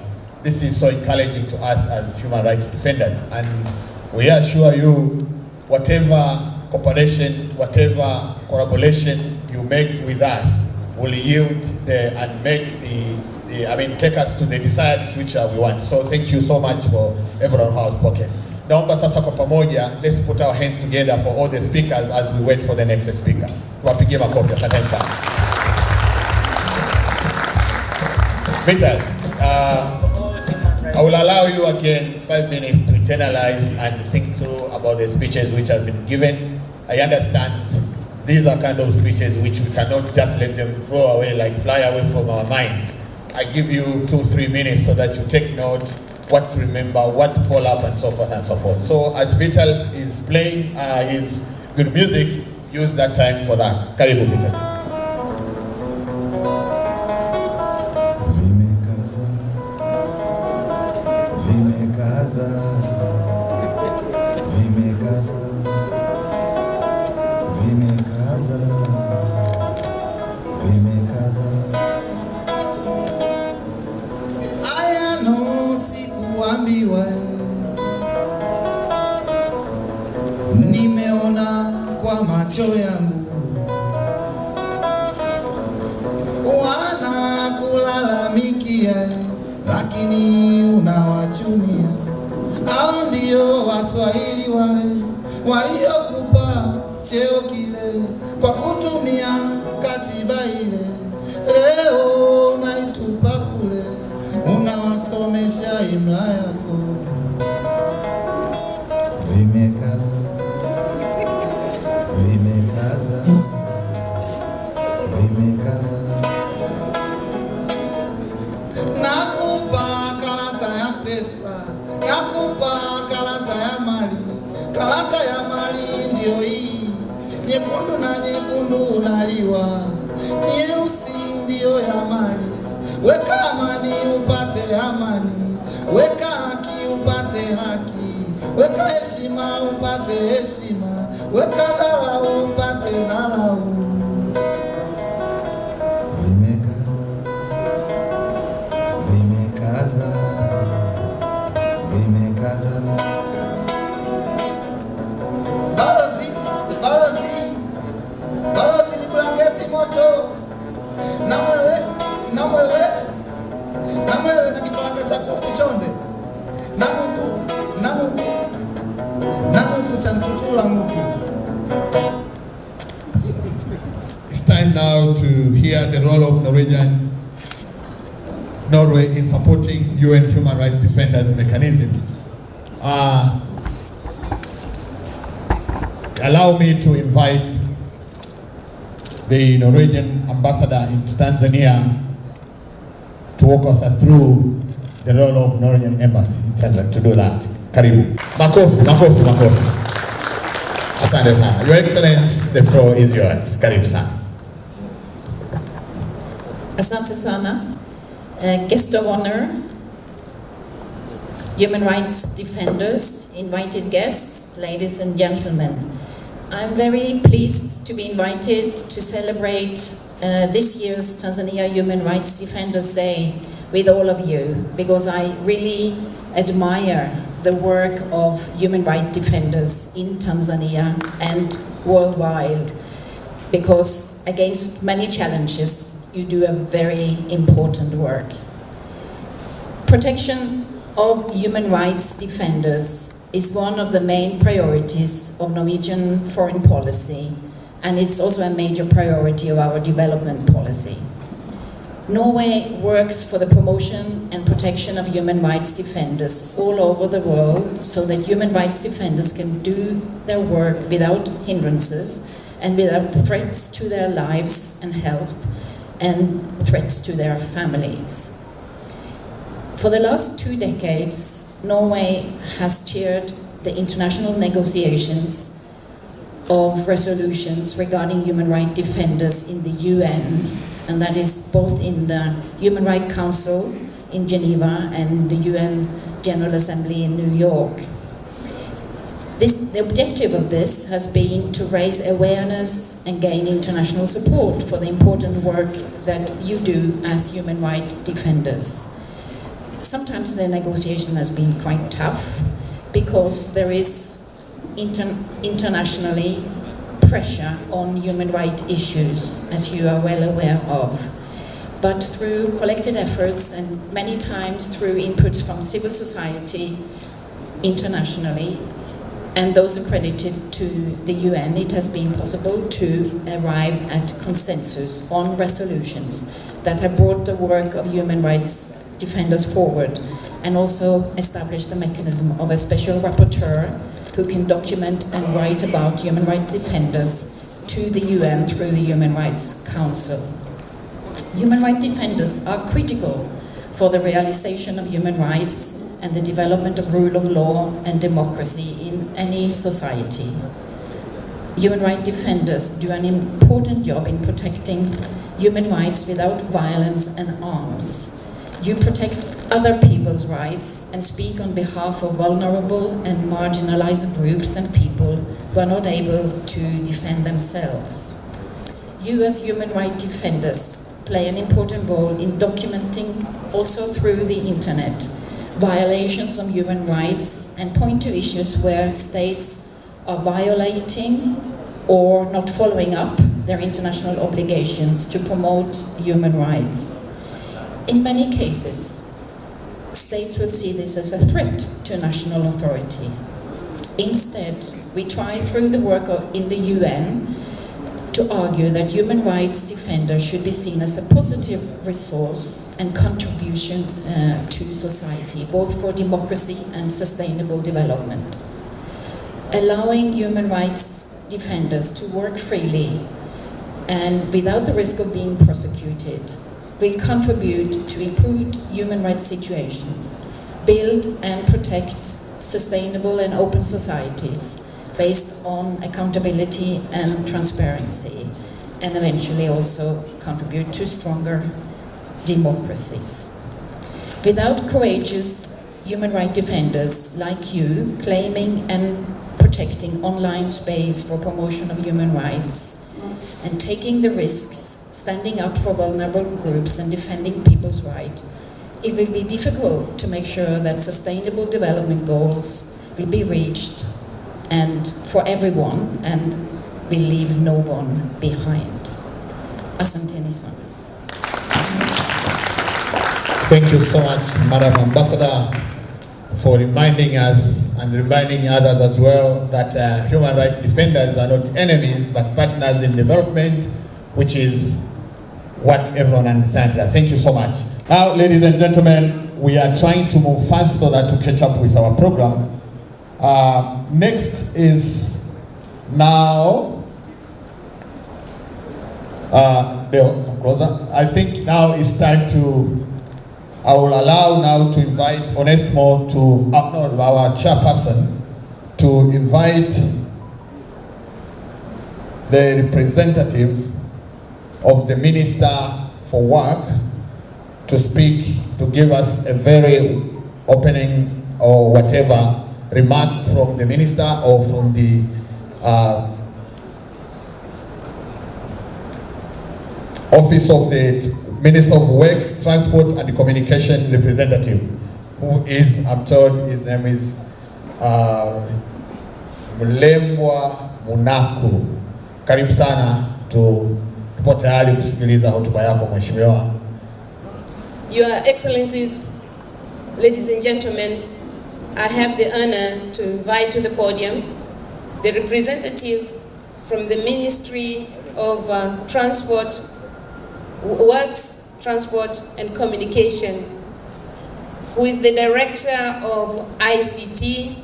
This is so encouraging to us as human rights defenders, and we assure you, whatever cooperation, whatever collaboration you make with us will yield and make take us to the desired future we want. So thank you so much for everyone who has spoken. Naomba sasa kwa pamoja, let's put our hands together for all the speakers as we wait for the next speaker. Tuwapigie makofi, asante sana. Vital, I will allow you again 5 minutes to internalize and think through about the speeches which have been given. I understand these are kind of speeches which we cannot just let them throw away, like fly away from our minds. I give you 2-3 minutes so that you take note, what to remember, what to follow up, and so forth and so forth. So as Vital is playing his good music, use that time for that. Karibu Vital. Aya no sikuambiwa, nimeona kwa macho yangu, wanakulalamikia lakini unawachunia. Hao ndio Waswahili wale waliokupa cheo kile kwa kutumia katiba ile. Leo naitupa kule, unawasomesha imla yako. Vimekaza, vimekaza, vimekaza. Nakupa karata ya pesa, nakupa karata ya mali. Karata ya mali ndio hii, nyekundu na nyekundu unaliwa, nyeusi ndio ya mali. Weka amani upate amani, weka haki upate haki, weka heshima upate heshima, weka dharau upate dharau. Vimekaza, vimekaza, vimekaza. Balozi, balozi, balozi ni blanketi moto. Na mwewe, na mwewe, na mwewe na kifaranga chako kichonde. Na nguku, na nguku, na nguku cha mtutula nguku. It's time now to hear the role of Norway in supporting UN Human Rights Defenders mechanism. Allow me to invite the Norwegian ambassador into Tanzania to walk us through the role of Norwegian embassy in Tanzania to do that. Karibu. Makofi, makofi, makofi. Asante sana. Your Excellency, the floor is yours. Karibu sana. Asante sana. Guest of honor, human rights defenders, invited guests, ladies and gentlemen. I'm very pleased to be invited to celebrate this year's Tanzania Human Rights Defenders Day with all of you, because I really admire the work of human rights defenders in Tanzania and worldwide, because against many challenges, you do a very important work. Protection of human rights defenders is one of the main priorities of Norwegian foreign policy, and it's also a major priority of our development policy. Norway works for the promotion and protection of human rights defenders all over the world, so that human rights defenders can do their work without hindrances and without threats to their lives and health and threats to their families. For the last 2 decades, Norway has chaired the international negotiations of resolutions regarding human rights defenders in the UN, and that is both in the Human Rights Council in Geneva and the UN General Assembly in New York. The objective of this has been to raise awareness and gain international support for the important work that you do as human rights defenders. Sometimes the negotiation has been quite tough because there is internationally pressure on human rights issues, as you are well aware of. But through collected efforts and many times through inputs from civil society internationally and those accredited to the UN, it has been possible to arrive at consensus on resolutions that have brought the work of human rights defenders forward, and also establish the mechanism of a special rapporteur who can document and write about human rights defenders to the UN through the Human Rights Council. Human rights defenders are critical for the realization of human rights and the development of rule of law and democracy in any society. Human rights defenders do an important job in protecting human rights without violence and arms. You protect other people's rights and speak on behalf of vulnerable and marginalized groups and people who are not able to defend themselves. You as human rights defenders play an important role in documenting, also through the internet, violations of human rights and point to issues where states are violating or not following up their international obligations to promote human rights. In many cases, states will see this as a threat to national authority. Instead, we try through the work in the UN to argue that human rights defenders should be seen as a positive resource and contribution to society, both for democracy and sustainable development. Allowing human rights defenders to work freely and without the risk of being prosecuted will contribute to improved human rights situations, build and protect sustainable and open societies based on accountability and transparency, and eventually also contribute to stronger democracies. Without courageous human rights defenders like you claiming and protecting online space for promotion of human rights and taking the risks, standing up for vulnerable groups and defending people's rights, it will be difficult to make sure that sustainable development goals will be reached and for everyone and will leave no one behind. Asanteni sana. Thank you so much, Madam Ambassador, for reminding us and reminding others as well that human rights defenders are not enemies but partners in development, which is what everyone understands here. Thank you so much. Now, ladies and gentlemen, we are trying to move fast so that to catch up with our program. Next is now, I think now it's time to, I will allow now to invite Onesmo to, our chairperson, to invite the representative of the Minister for Work to speak, to give us a very opening or whatever remark from the Minister or from the Office of the Minister of Works, Transport and Communication representative, who is, I'm told his name is Mulembwa Munaku. Karibu sana, tupo tayari kusikiliza hotuba yako mheshimiwa. Your Excellencies, ladies and gentlemen, I have the honor to invite to the podium the representative from the Ministry of Transport, Works, Transport and Communication, who is the Director of ICT,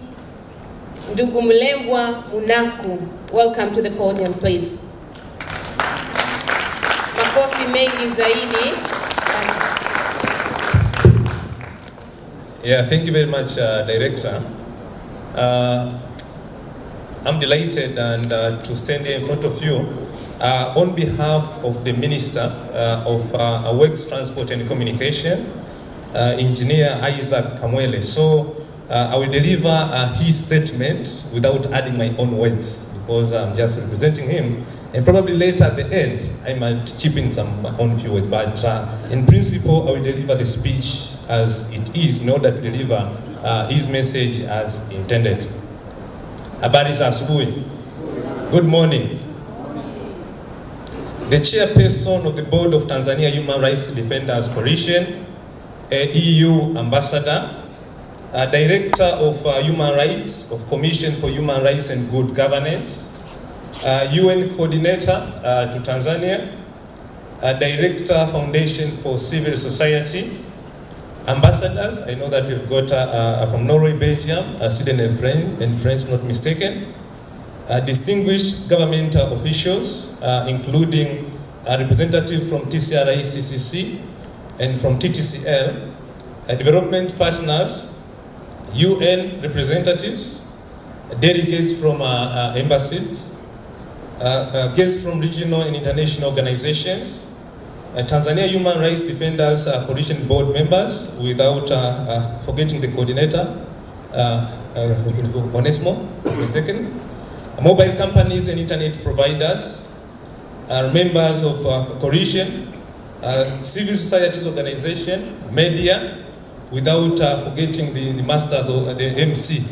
Ndugu Mulembwa Munaku. Welcome to the podium, please. Makofi mengi zaidi. Asante. Yeah, thank you very much, Director. I'm delighted and to stand here in front of you on behalf of the Minister of Works, Transport and Communication, Engineer Isaac Kamwele. So I will deliver his statement without adding my own words because I'm just representing him. And probably later at the end, I might chip in some own few words. But in principle, I will deliver the speech as it is in order to deliver his message as intended. Habari za asubuhi. Good morning. The chairperson of the board of Tanzania Human Rights Defenders Coalition, EU Ambassador, Director of Human Rights of Commission for Human Rights and Good Governance, UN Coordinator to Tanzania, Director Foundation for Civil Society, Ambassadors, I know that we've got from Norway, Belgium, Sweden and France, if not mistaken. Distinguished government officials, including a representative from TCRI CCC and from TTCL, development partners, UN representatives, delegates from embassies, guests from regional and international organizations, Tanzania Human Rights Defenders Coalition board members, without forgetting the coordinator, Onesmo, mistaken, mobile companies and internet providers, members of coalition, civil societies organization, media, without forgetting the masters or the MC,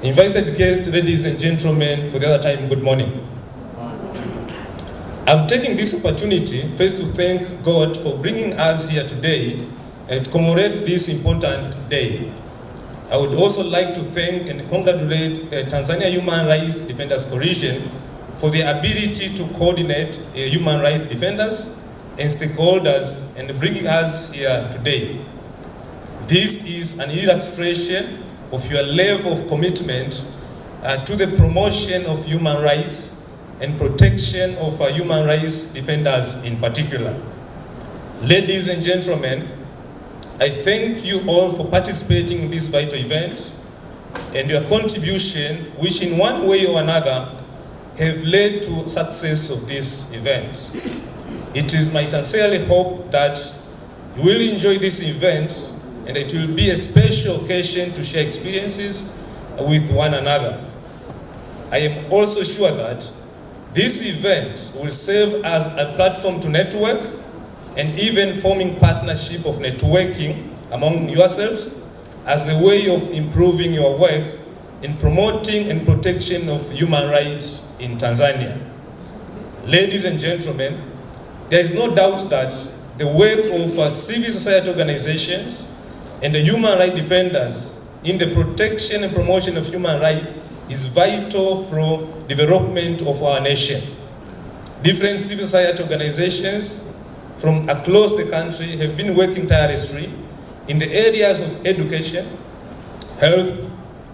invited guests, ladies and gentlemen, for the other time, good morning. I'm taking this opportunity first to thank God for bringing us here today to commemorate this important day. I would also like to thank and congratulate Tanzania Human Rights Defenders Coalition for the ability to coordinate human rights defenders and stakeholders and bringing us here today. This is an illustration of your level of commitment to the promotion of human rights and protection of human rights defenders in particular. Ladies and gentlemen, I thank you all for participating in this vital event and your contribution, which in one way or another have led to success of this event. It is my sincerely hope that you will enjoy this event and it will be a special occasion to share experiences with one another. I am also sure that this event will serve as a platform to network and even forming partnership of networking among yourselves as a way of improving your work in promoting and protection of human rights in Tanzania. Ladies and gentlemen, there is no doubt that the work of civil society organizations and the human rights defenders in the protection and promotion of human rights is vital for development of our nation. Different civil society organizations from across the country have been working tirelessly in the areas of education, health,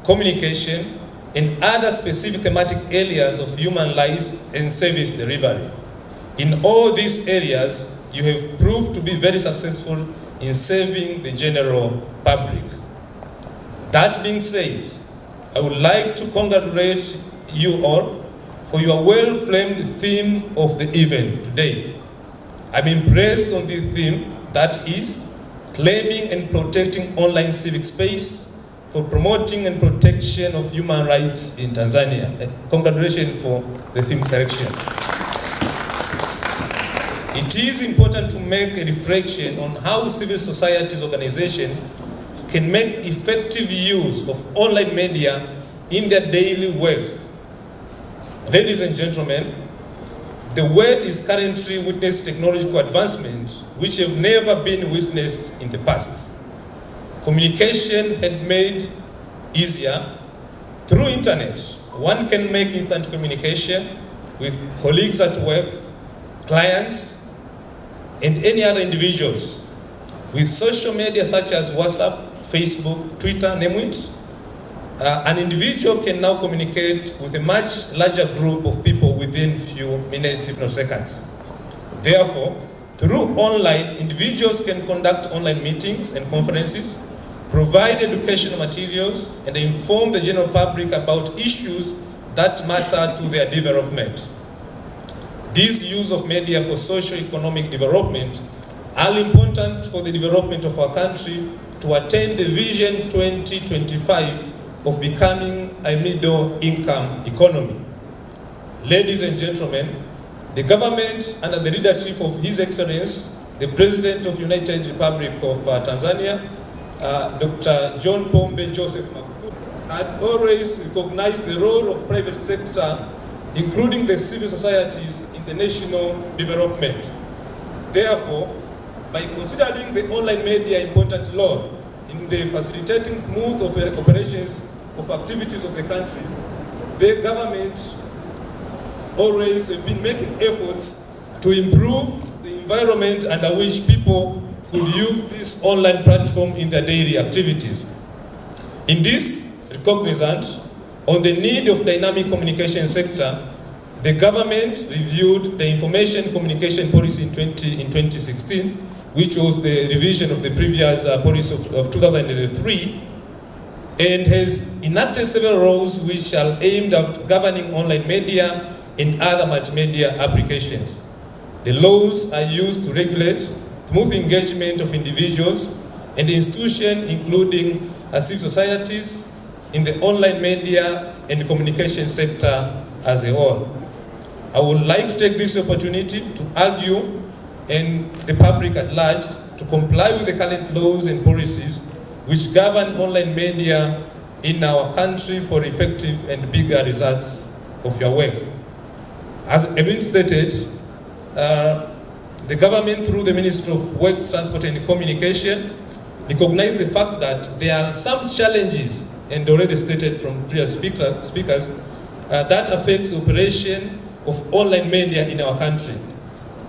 communication, and other specific thematic areas of human rights and service delivery. In all these areas, you have proved to be very successful in serving the general public. That being said, I would like to congratulate you all for your well-framed theme of the event today. I'm impressed on the theme that is claiming and protecting online civic space for promoting and protection of human rights in Tanzania. Congratulations for the theme selection. It is important to make a reflection on how civil society's organization can make effective use of online media in their daily work. Ladies and gentlemen, the world is currently witnessing technological advancements which have never been witnessed in the past. Communication had made easier through internet. One can make instant communication with colleagues at work, clients, and any other individuals. With social media such as WhatsApp, Facebook, Twitter, name it, an individual can now communicate with a much larger group of people within few minutes, if not seconds. Therefore, through online, individuals can conduct online meetings and conferences, provide educational materials, and inform the general public about issues that matter to their development. This use of media for socio-economic development are important for the development of our country to attain the Vision 2025 of becoming a middle-income economy. Ladies and gentlemen, the government under the leadership of His Excellency, the President of the United Republic of Tanzania, Dr. John Pombe Joseph Magufuli, had always recognized the role of private sector, including the civil societies, in the national development. Therefore, by considering the online media important role in the facilitating smooth operations of activities of the country, the government always have been making efforts to improve the environment under which people could use this online platform in their daily activities. In this, recognizant on the need of dynamic communication sector, the government reviewed the information communication policy in 2016, which was the revision of the previous policy of 2003, and has enacted several laws which are aimed at governing online media and other multimedia applications. The laws are used to regulate smooth engagement of individuals and institutions, including civil societies, in the online media and communication sector as a whole. I would like to take this opportunity to argue and the public at large to comply with the current laws and policies which govern online media in our country for effective and bigger results of your work. As been stated, the government through the Ministry of Works, Transport and Communication recognize the fact that there are some challenges, and already stated from previous speakers, that affects the operation of online media in our country.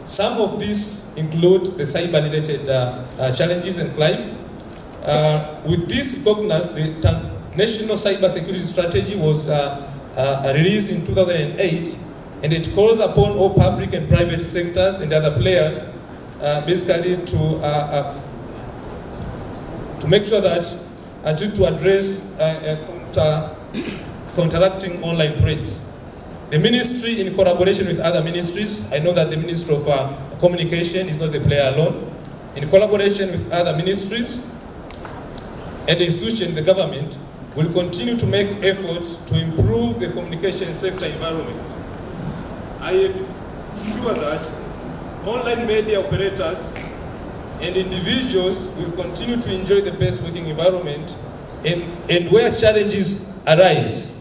Some of these include the cyber-related challenges and crime. With this recognized, the National Cyber Security Strategy was released in 2008, and it calls upon all public and private sectors and other players basically to make sure that to address counteracting online threats. The ministry, in collaboration with other ministries, I know that the Ministry of Communication is not the player alone, in collaboration with other ministries and the institutions in the government, will continue to make efforts to improve the communication sector environment. I am sure that online media operators and individuals will continue to enjoy the best working environment, and where challenges arise,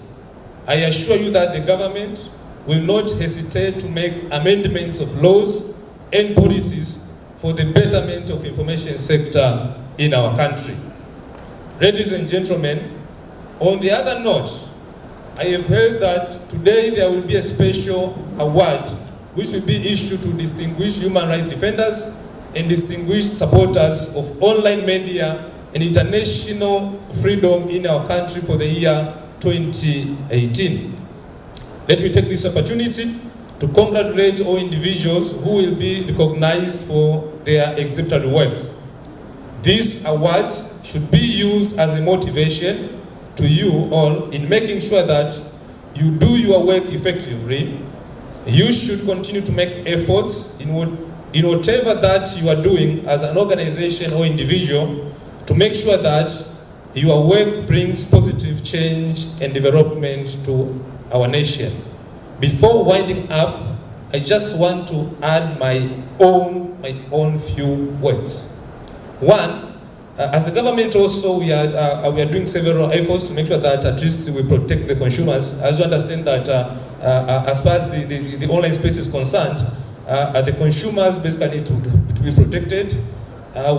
I assure you that the government will not hesitate to make amendments of laws and policies for the betterment of information sector in our country. Ladies and gentlemen, on the other note, I have heard that today there will be a special award which will be issued to distinguished human rights defenders and distinguished supporters of online media and international freedom in our country for the year 2018. Let me take this opportunity to congratulate all individuals who will be recognized for their exemplary work. These awards should be used as a motivation to you all in making sure that you do your work effectively. You should continue to make efforts in whatever that you are doing as an organization or individual to make sure that your work brings positive change and development to our nation. Before winding up, I just want to add my own few words. One, as the government also, we are doing several efforts to make sure that at least we protect the consumers. As you understand that as far as the online space is concerned, the consumers basically need to be protected.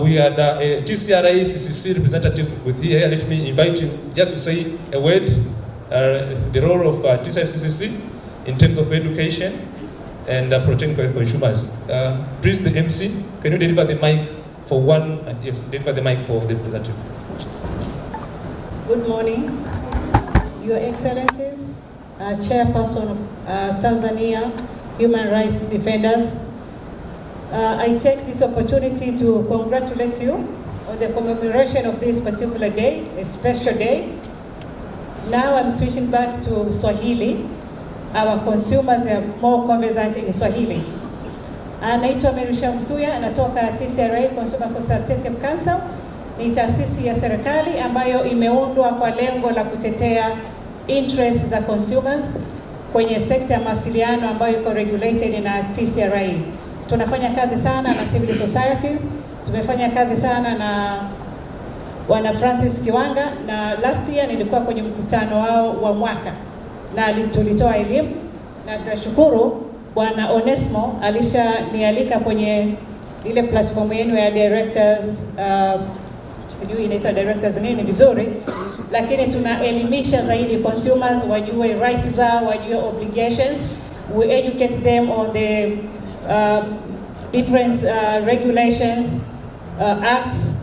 We had a TCRA CCC representative with here. Let me invite you just to say a word, the role of TCRA CCC in terms of education and protecting consumers. Please, the MC, can you deliver the mic for one? Yes, deliver the mic for the representative. Good morning, Your Excellencies, Chairperson of Tanzania Human Rights Defenders. I take this opportunity to congratulate you on the commemoration of this particular day, a special day. Now I'm switching back to Swahili. Our consumers are more conversant in Swahili. Naitwa Merisha Msuya, natoka TCRA Consumer Consultative Council. Ni taasisi ya serikali ambayo imeundwa kwa lengo la kutetea interests za consumers kwenye sekta ya mawasiliano ambayo iko regulated na TCRA. Tunafanya kazi sana na civil societies, tumefanya kazi sana na Bwana Francis Kiwanga, na last year nilikuwa kwenye mkutano wao wa mwaka na tulitoa elimu, na tunashukuru Bwana Onesmo alishanialika kwenye ile platform yenu ya directors, sijui inaitwa directors nini vizuri, lakini tunaelimisha zaidi consumers wajue rights zao, wajue obligations. We educate them on the different regulations, acts,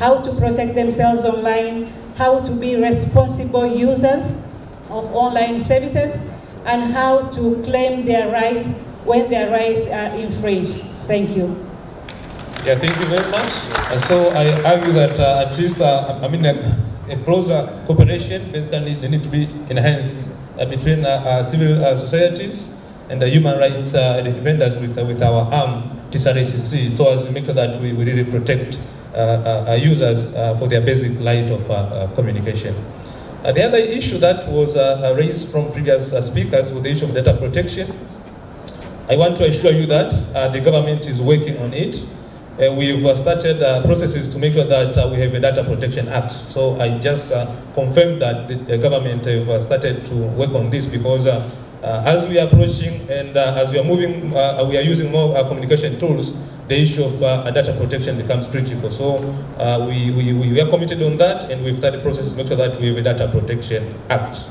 how to protect themselves online, how to be responsible users of online services, and how to claim their rights when their rights are infringed. Thank you. Yeah, thank you very much. And so I argue that at least, a closer cooperation basically they need to be enhanced between civil societies and the human rights defenders with our arm, TCRA, so as to make sure that we really protect users for their basic right of communication. The other issue that was raised from previous speakers was the issue of data protection. I want to assure you that the government is working on it. We've started processes to make sure that we have a Data Protection Act. So I just confirmed that the government have started to work on this, because as we are approaching and as we are moving, we are using more communication tools. the issue of data protection becomes critical. So we are committed on that, and we've started processes to make sure that we have a Data Protection Act.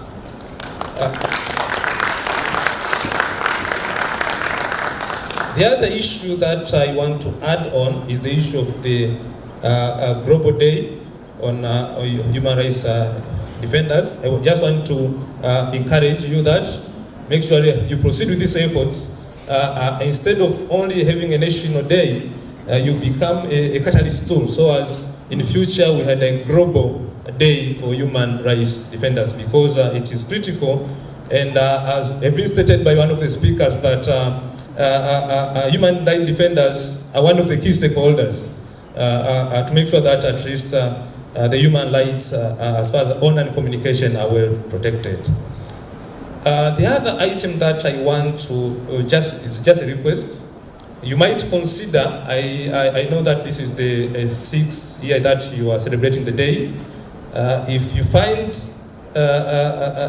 The other issue that I want to add on is the issue of the Global Day on Human Rights Defenders. I just want to encourage you that make sure you proceed with these efforts. Instead of only having a national day, you become a catalyst tool. So as in the future we had a global day for human rights defenders, because it is critical, and as has been stated by one of the speakers, that human rights defenders are one of the key stakeholders to make sure that at least the human rights as far as online communication are well protected. The other item that I want to is just a request. You might consider, I know that this is the 6th year that you are celebrating the day. If you find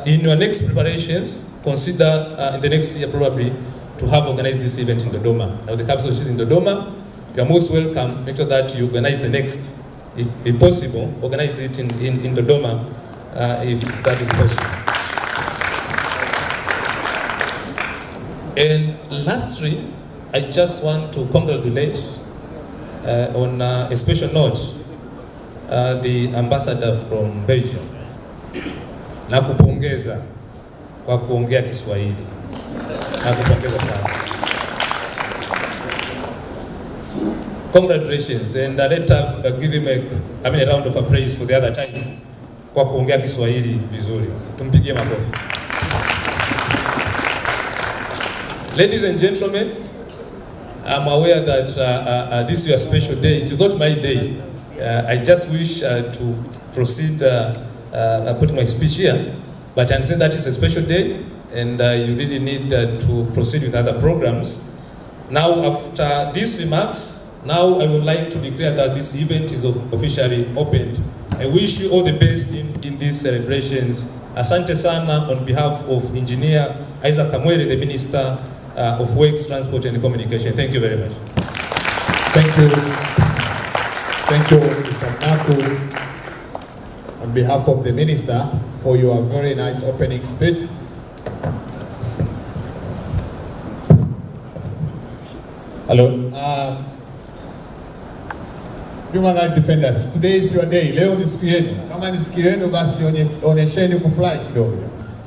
in your next preparations, consider in the next year probably to have organized this event in Dodoma. Now the capital is in Dodoma. You are most welcome. Make sure that you organize the next, if possible, organize it in Dodoma, if that is possible. And lastly, I just want to congratulate on a special note the ambassador from Belgium. Nakupongeza kwa kuongea Kiswahili. Nakupongeza sana. Congratulations, and let us give him a round of applause for the other time kwa kuongea Kiswahili vizuri. Tumpigie makofi. Ladies and gentlemen, I'm aware that this is your special day. It is not my day. I just wish to proceed putting my speech here, but I understand that it's a special day, and you really need to proceed with other programs. Now, after these remarks, now I would like to declare that this event is officially opened. I wish you all the best in these celebrations. Asante sana on behalf of Engineer Isaac Kamwere, the Minister of Works, Transport and Communication. Thank you very much. Thank you. Thank you, Mr. Naku, on behalf of the Minister, for your very nice opening speech. Hello. Human Rights Defenders, today is your day. Leo ni siku yenu. Kama ni siku yenu, basi onyesheni kufly kidogo.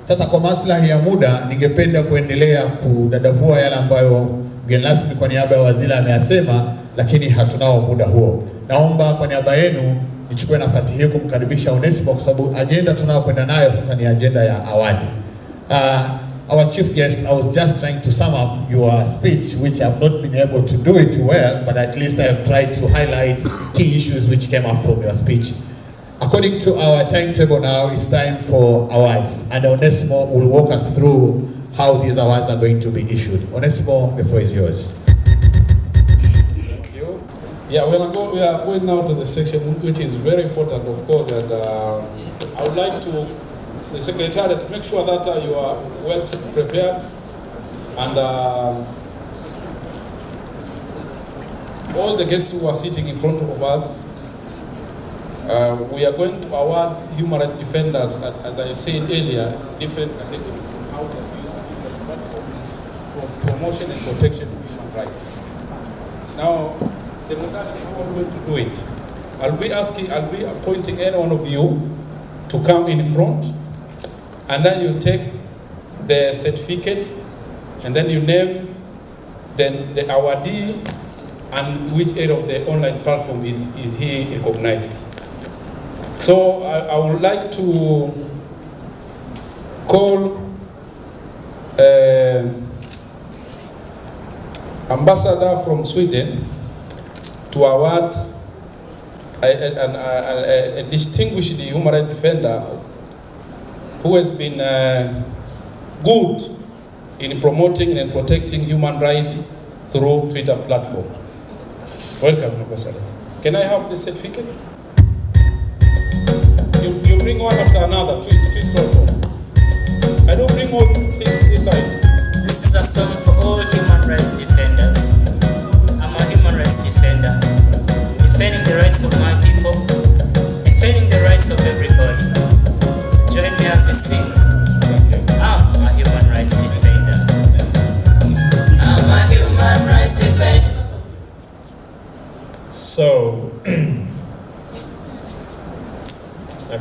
Sasa kwa maslahi ya muda, ningependa kuendelea kudadavua yale ambayo mgeni rasmi kwa niaba ya waziri ameyasema, lakini hatunao muda huo. Naomba kwa niaba yenu nichukue nafasi hii kumkaribisha Onesimo, kwa sababu agenda tunao kwenda nayo sasa ni agenda ya awadi. Our chief guest, I was just trying to sum up your speech, which I have not been able to do it well, but at least I have tried to highlight key issues which came up from your speech. According to our timetable now, it's time for awards, and Onesimo will walk us through how these awards are going to be issued. Onesimo, the floor is yours. Thank you. Yeah, we are going now to the section which is very important, of course, and I would like to the Secretariat to make sure that you are well prepared, and all the guests who are sitting in front of us. We are going to award human rights defenders, as I said earlier, different categories how to use the platform for promotion and protection of human rights. Now, the modality, how are we going to do it? I'll be appointing any one of you to come in front, and then you take the certificate, and then you name then the awardee and which area of the online platform is he recognized. So I would like to call ambassador from Sweden to award a distinguished human rights defender who has been good in promoting and protecting human rights through Twitter platform. Welcome, Ambassador. Can I have the certificate? You bring one after another, tweet photo. I don't bring all things inside. This is a song for all human rights defenders. I'm a human rights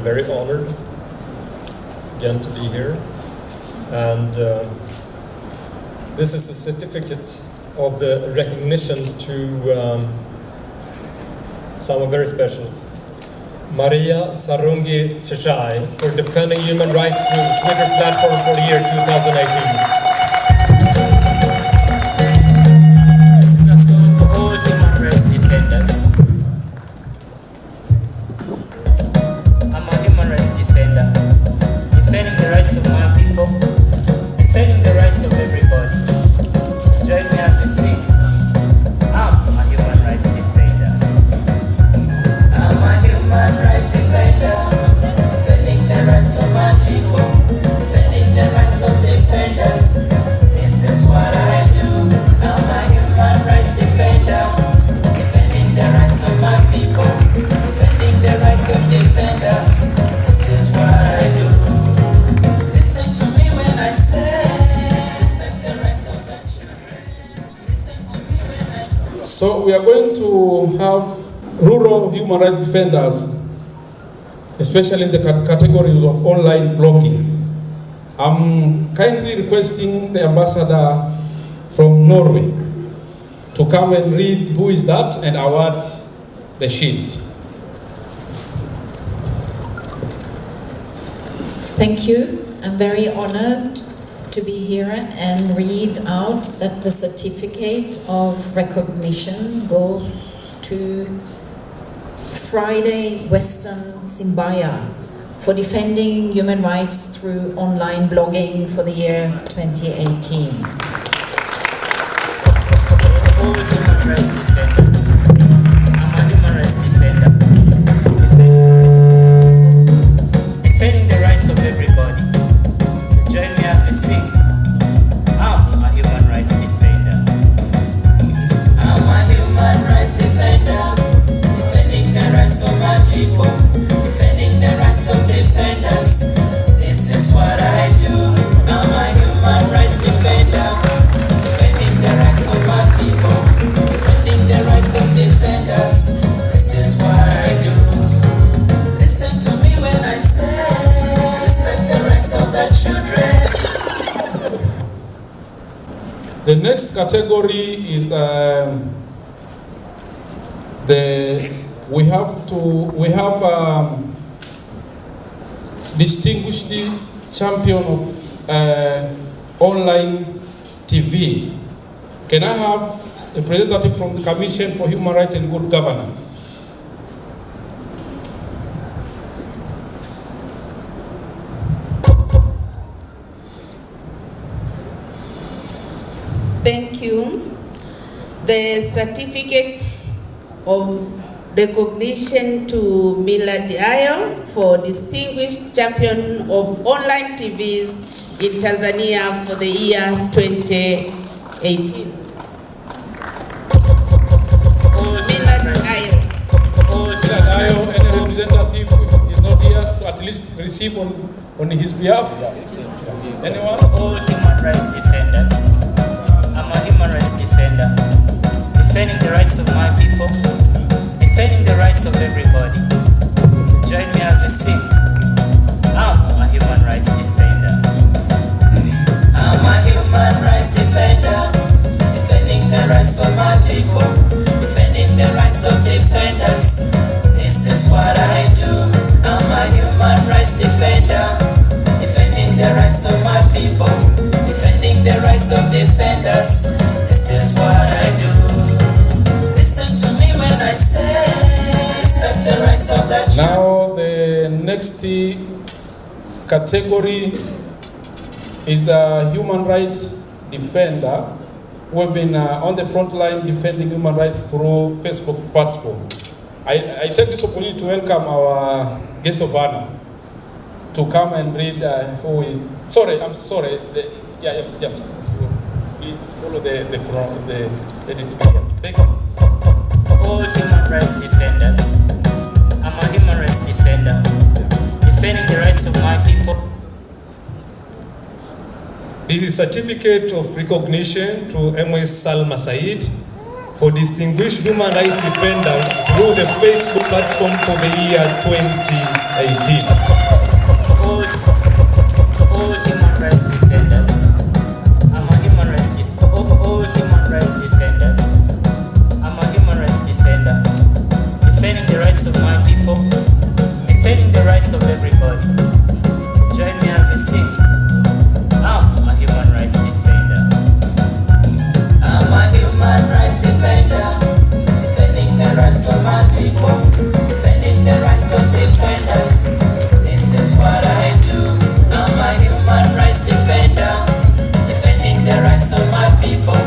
very honored again to be here. And this is a certificate of the recognition to someone very special. Maria Sarungi Cheshai for defending human rights through the Twitter platform for the year 2018. This is a song for all human rights defenders. I'm a human rights defender, defending the rights of my people, defending the rights of everybody. So join me as we sing. I'm a human rights defender. I'm a human rights defender, defending the rights of my people, defending the rights of defenders. This is what I do. I'm a human rights defender, defending the rights of my people, defending the rights of defenders. This is what I do. Listen to me when I say, respect the rights of the children. Listen to me when I say. So we are going to have rural human rights defenders, especially in the categories of online blogging. I'm kindly requesting the ambassador from Norway to come and read who is that and award the shield. Thank you. I'm very honored to be here and read out that the certificate of recognition goes to Friday Western Simbaya for defending human rights through online blogging for the year 2018. All human rights defenders. I'm a human rights defender. Defending the rights of everybody. So join me as we sing. I'm a human rights defender. I'm a human rights defender. Defending the rights of my people. Defending the rights of defenders. This is what I do. I'm a human rights defender. Defending the rights of my people. Defending the rights of defenders. This is what I do. Listen to me when I say, respect the rights of the children. The next category is we have distinguished champion of online TV. Can I have a representative from the Commission for Human Rights and Good Governance? Thank you. The certificate of recognition to Millard Ayo for Distinguished Champion of Online TVs in Tanzania for the year 2018. Millard Ayo. Millard Ayo, any representative is not here to at least receive on his behalf? Anyone? All human rights defenders. I'm a human rights defender, defending the rights of my people, defending the rights of everybody. So join me as we sing. I'm a human rights defender. I'm a human rights defender, defending the rights of my people, defending the rights of defenders. This is what I do. I'm a human rights defender, defending the rights of my people, defending the rights of defenders. This is what I do. Listen to me when I say, respect the rights of the children. Now the next category is the human rights defender who have been on the front line defending human rights through Facebook platform. I take this opportunity to welcome our guest of honor to come and read who is. Sorry, I'm sorry. Just please follow the Thank you. All human rights defenders. I'm a human rights defender, defending the rights of my people. This is a certificate of recognition to MS Salma Said for distinguished human rights defenders through the Facebook platform for the year 2018. All human rights defenders. I'm a human rights all human rights defenders. I'm a human rights defender. Defending the rights of my people. Defending the rights of everybody. So join me as we sing. I'm a human rights defender. I'm a human rights defender. Defending the rights of my people. Defending the rights of defenders. This is what I do. I'm a human rights defender. Defending the rights of my people.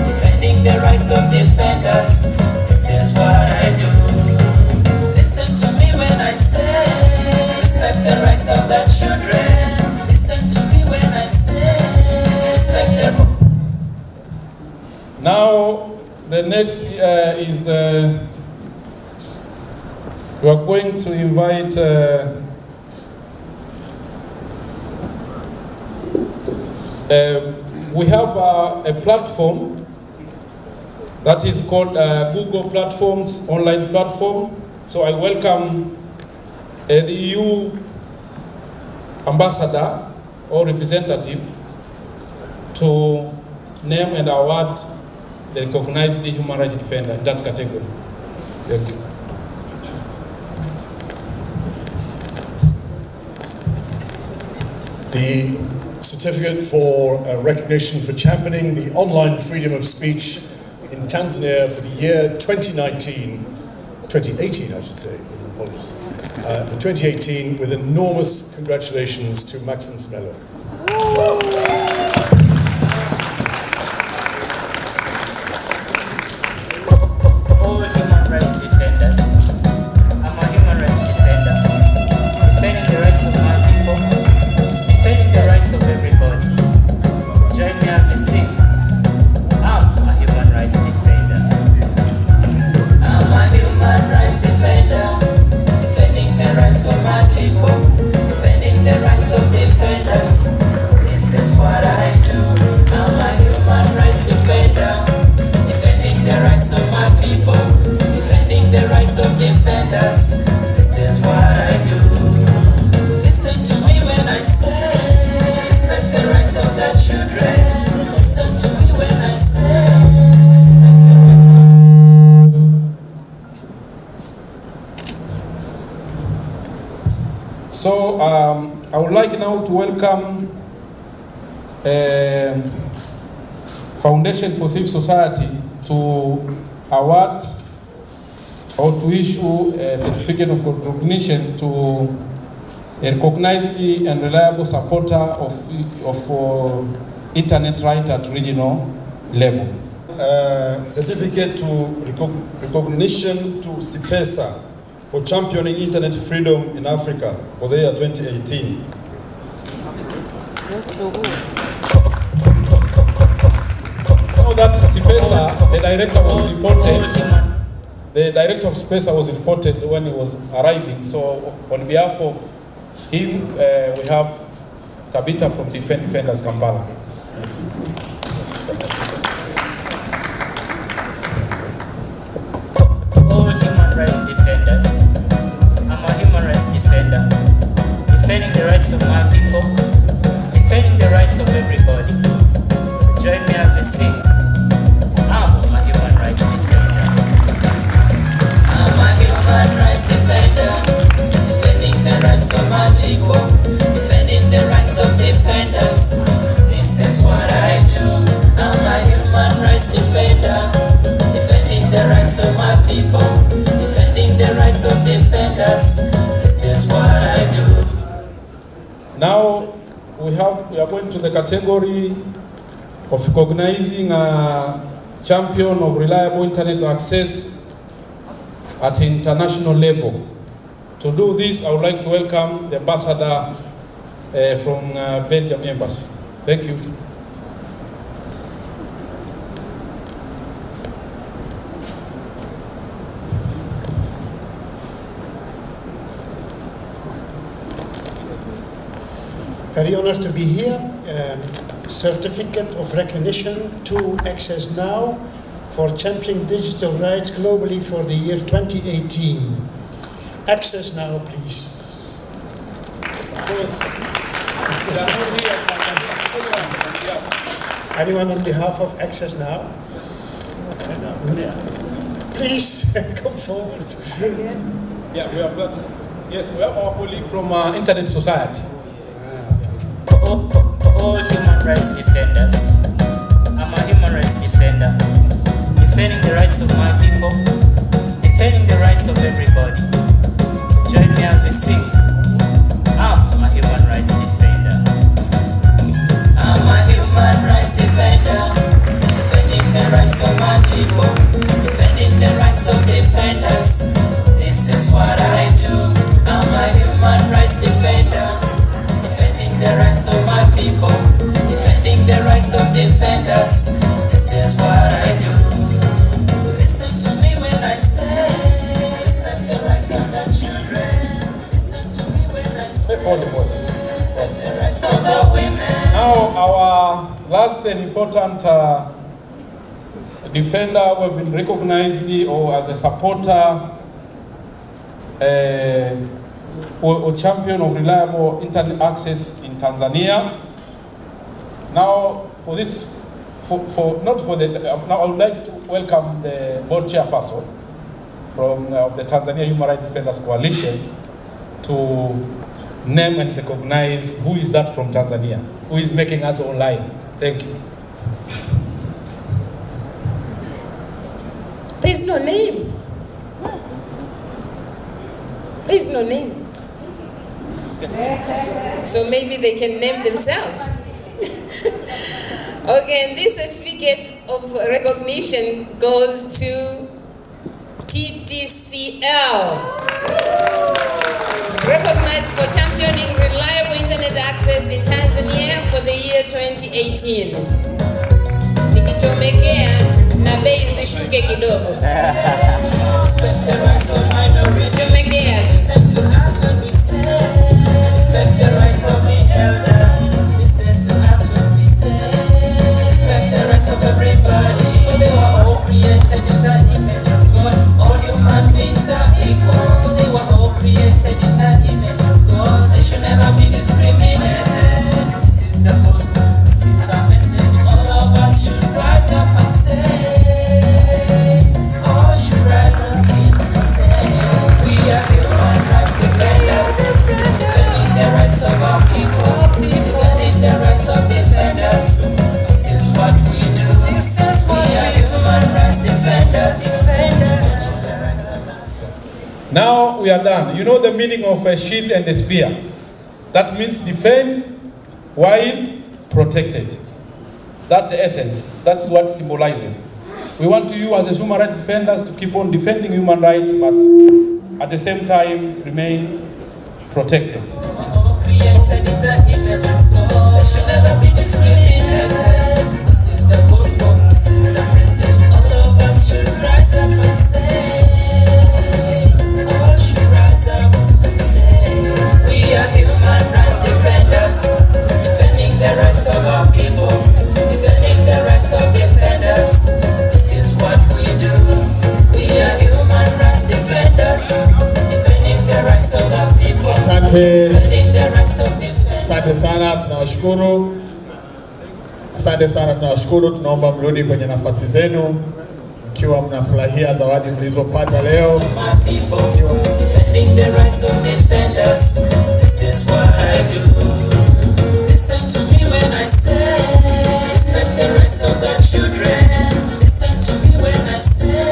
Defending the rights of defenders. This is what I do. Listen to me when I say respect the rights of the children. Listen to me when I say respect the. Now, the next is the. We are going to invite. We have a platform that is called Google Platforms, online platform. So I welcome the EU ambassador or representative to name and award the recognized human rights defender in that category. Thank you. The certificate for recognition for championing the online freedom of speech in Tanzania for the year 2018 I should say, apologies, for 2018 with enormous congratulations to Maxine Smello. All human rights defenders. I'm a human rights defender. Defending the rights of my people. Defending the rights of everybody. So join me as we sing. I'm a human rights defender. I'm a human rights defender. Defending the rights of my people. Defending the rights of defenders. This is what I do. I'm a human rights defender. Defending the rights of my people. Defending the rights of defenders. This is what I do. Listen to me when I say respect the rights of the children. Listen to me when I say respect the rights of. So I would like now to welcome Foundation for Civil Society to award or to issue a certificate of recognition to a recognized and reliable supporter of internet right at regional level. Certificate to recognition to CIPESA for championing internet freedom in Africa for the year 2018. So that CIPESA, the director was reported. The director of CIPESA was reported when he was arriving. So on behalf of him, we have Tabitha from Defenders Kampala. Yes. All human rights defenders. I'm a human rights defender. Defending the rights of my people. Defending the rights of everybody. So join me as we sing. I'm a human rights defender. I'm a human rights defender. Defending the rights of my people. Defending the rights of defenders. This is what I do. I'm a human rights defender. Defending the rights of my people. Defending the rights of defenders. This is what I do. Now we are going to the category of recognizing a champion of reliable internet access at international level. To do this, I would like to welcome the ambassador from Belgium Embassy. Thank you. Very honored to be here. Certificate of recognition to access now for championing digital rights globally for the year 2018. Access now, please. Anyone on behalf of Access Now? Please come forward. Yeah, we have got. Yes, we have our colleague from Internet Society. For all human rights defenders, I'm a human rights defender, defending the rights of my people, defending the rights of everybody. So join me as we sing. I'm a human rights defender. I'm a human rights defender, defending the rights of my people, defending the rights of defenders. This is what I do. I'm a human rights defender, defending the rights of my people, defending the rights of defenders. This is what I do. Listen to me when I say, respect the rights of the children. Listen to me when I say, respect the rights of the women. Now our last and important defender who have been recognized or as a supporter or champion of reliable internet access in Tanzania. Now for this, now I would like to welcome the board chairperson from of the Tanzania Human Rights Defenders Coalition to name and recognize who is that from Tanzania, who is making us online. Thank you. There's no name. There's no name. So maybe they can name themselves. Okay, and this certificate of recognition goes to TTCL. Recognized for championing reliable internet access in Tanzania for the year 2018. Nikichomekea na bei zishuke kidogo. Chomekea. Listen to us when we say, respect the rights of the elders. Listen to us when we say, respect the rights of everybody. For they were all created in the image of God. All human beings are equal. For they were all created in the image of God. They should never be discriminated. This is the gospel. This is our message. All of us should rise up and say, all should rise and sing and say, we are human rights defenders, defending the rights of our people, defending the rights of defenders. This is what we do. We are human rights defenders, defending the rights of our people. Now we are done. You know the meaning of a shield and a spear. That means defend while protected. That's the essence. That's what symbolizes. We want you as a human rights defenders to keep on defending human rights, but at the same time remain protected. Created in the image of God. They should never be discriminated. This is the gospel. This is the message. All of us should rise up and say, all should rise up and say, we are human rights defenders, defending the rights of our people, defending the rights of defenders. This is what we do. We are human rights defenders, defending the rights of the people. Asante. Asante sana, tunawashukuru. Asante sana, tunawashukuru. Tunaomba mrudi kwenye nafasi zenu mkiwa mnafurahia zawadi mlizopata leo. Defending the rights of defenders. This is what I do. Listen to me when I say, respect the rights of the children. Listen to me when I say,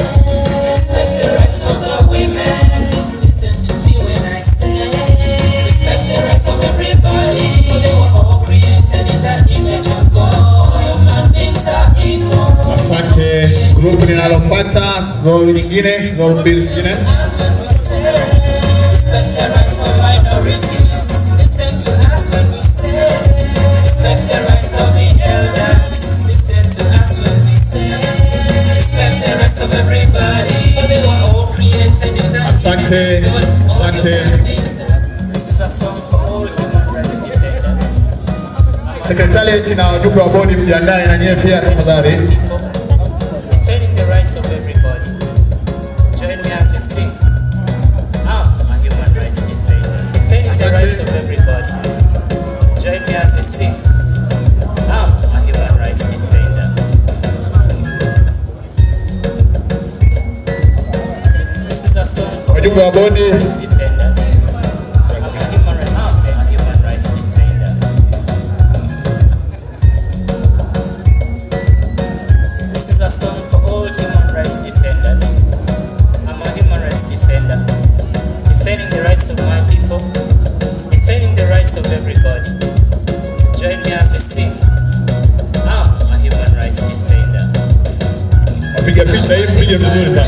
respect the rights of the women. Listen to me when I say, respect the rights of everybody. For they were all created in the image of God. All human beings are equal. Asante. Grupu linalofuata, role nyingine, role mbili nyingine. Respect the rights of minorities. Listen to us when we say, respect the rights of the elders. Listen to us when we say, respect the rights of everybody. For they were all created in the Asante. Asante. This is a song for all human rights defenders. Sekretarieti na wajumbe wa bodi mjiandae na nyewe pia tafadhali. Defending the wajumbe wa bodi. This is a song for all human rights defenders. I'm a human rights defender, defending the rights of my people, defending the rights of everybody. So join me as we sing. I'm a human rights defender. Wapiga picha hii mpige vizuri sana.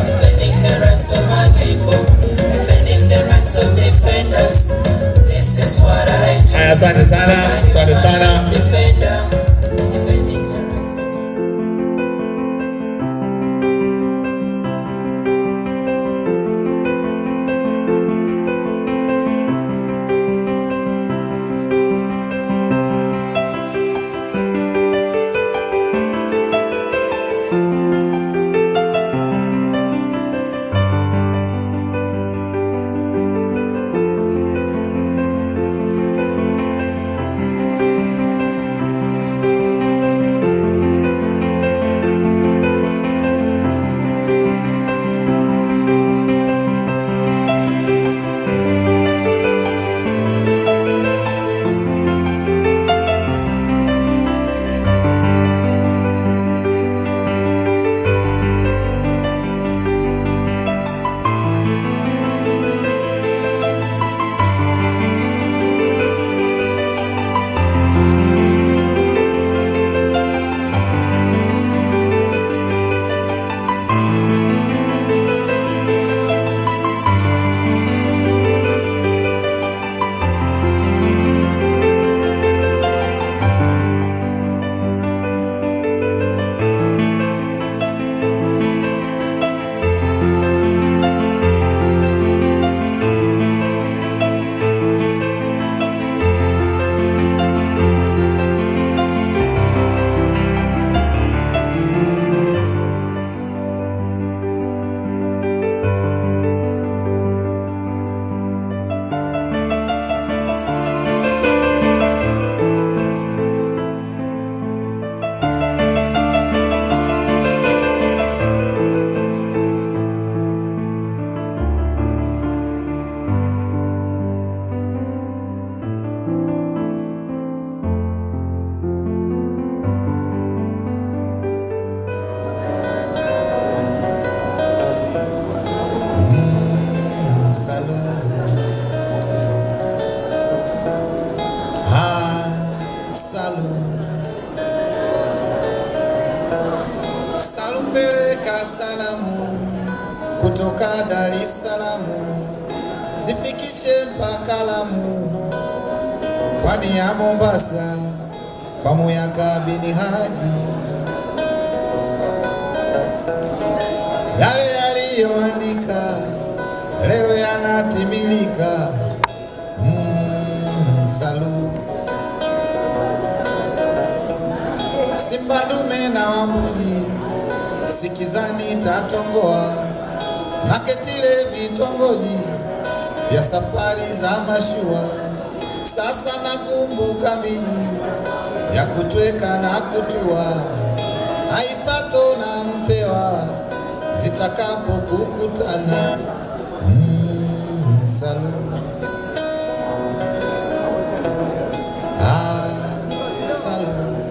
Defending the rights of my people, defending the rights of defenders. This is what I do. Asante sana, asante sana. Kutoka Dar es Salaam zifikishe mpaka Lamu, pwani ya Mombasa kwa Muyaka bin Haji. Yale yaliyoandika leo yanatimilika. Salu Simba dume na Wambuji, sikizani tatongoa na ketile vitongoji vya safari za mashua. Sasa nakumbuka miji ya kutweka na kutua, haipato na mpewa zitakapo kukutana. Salu salu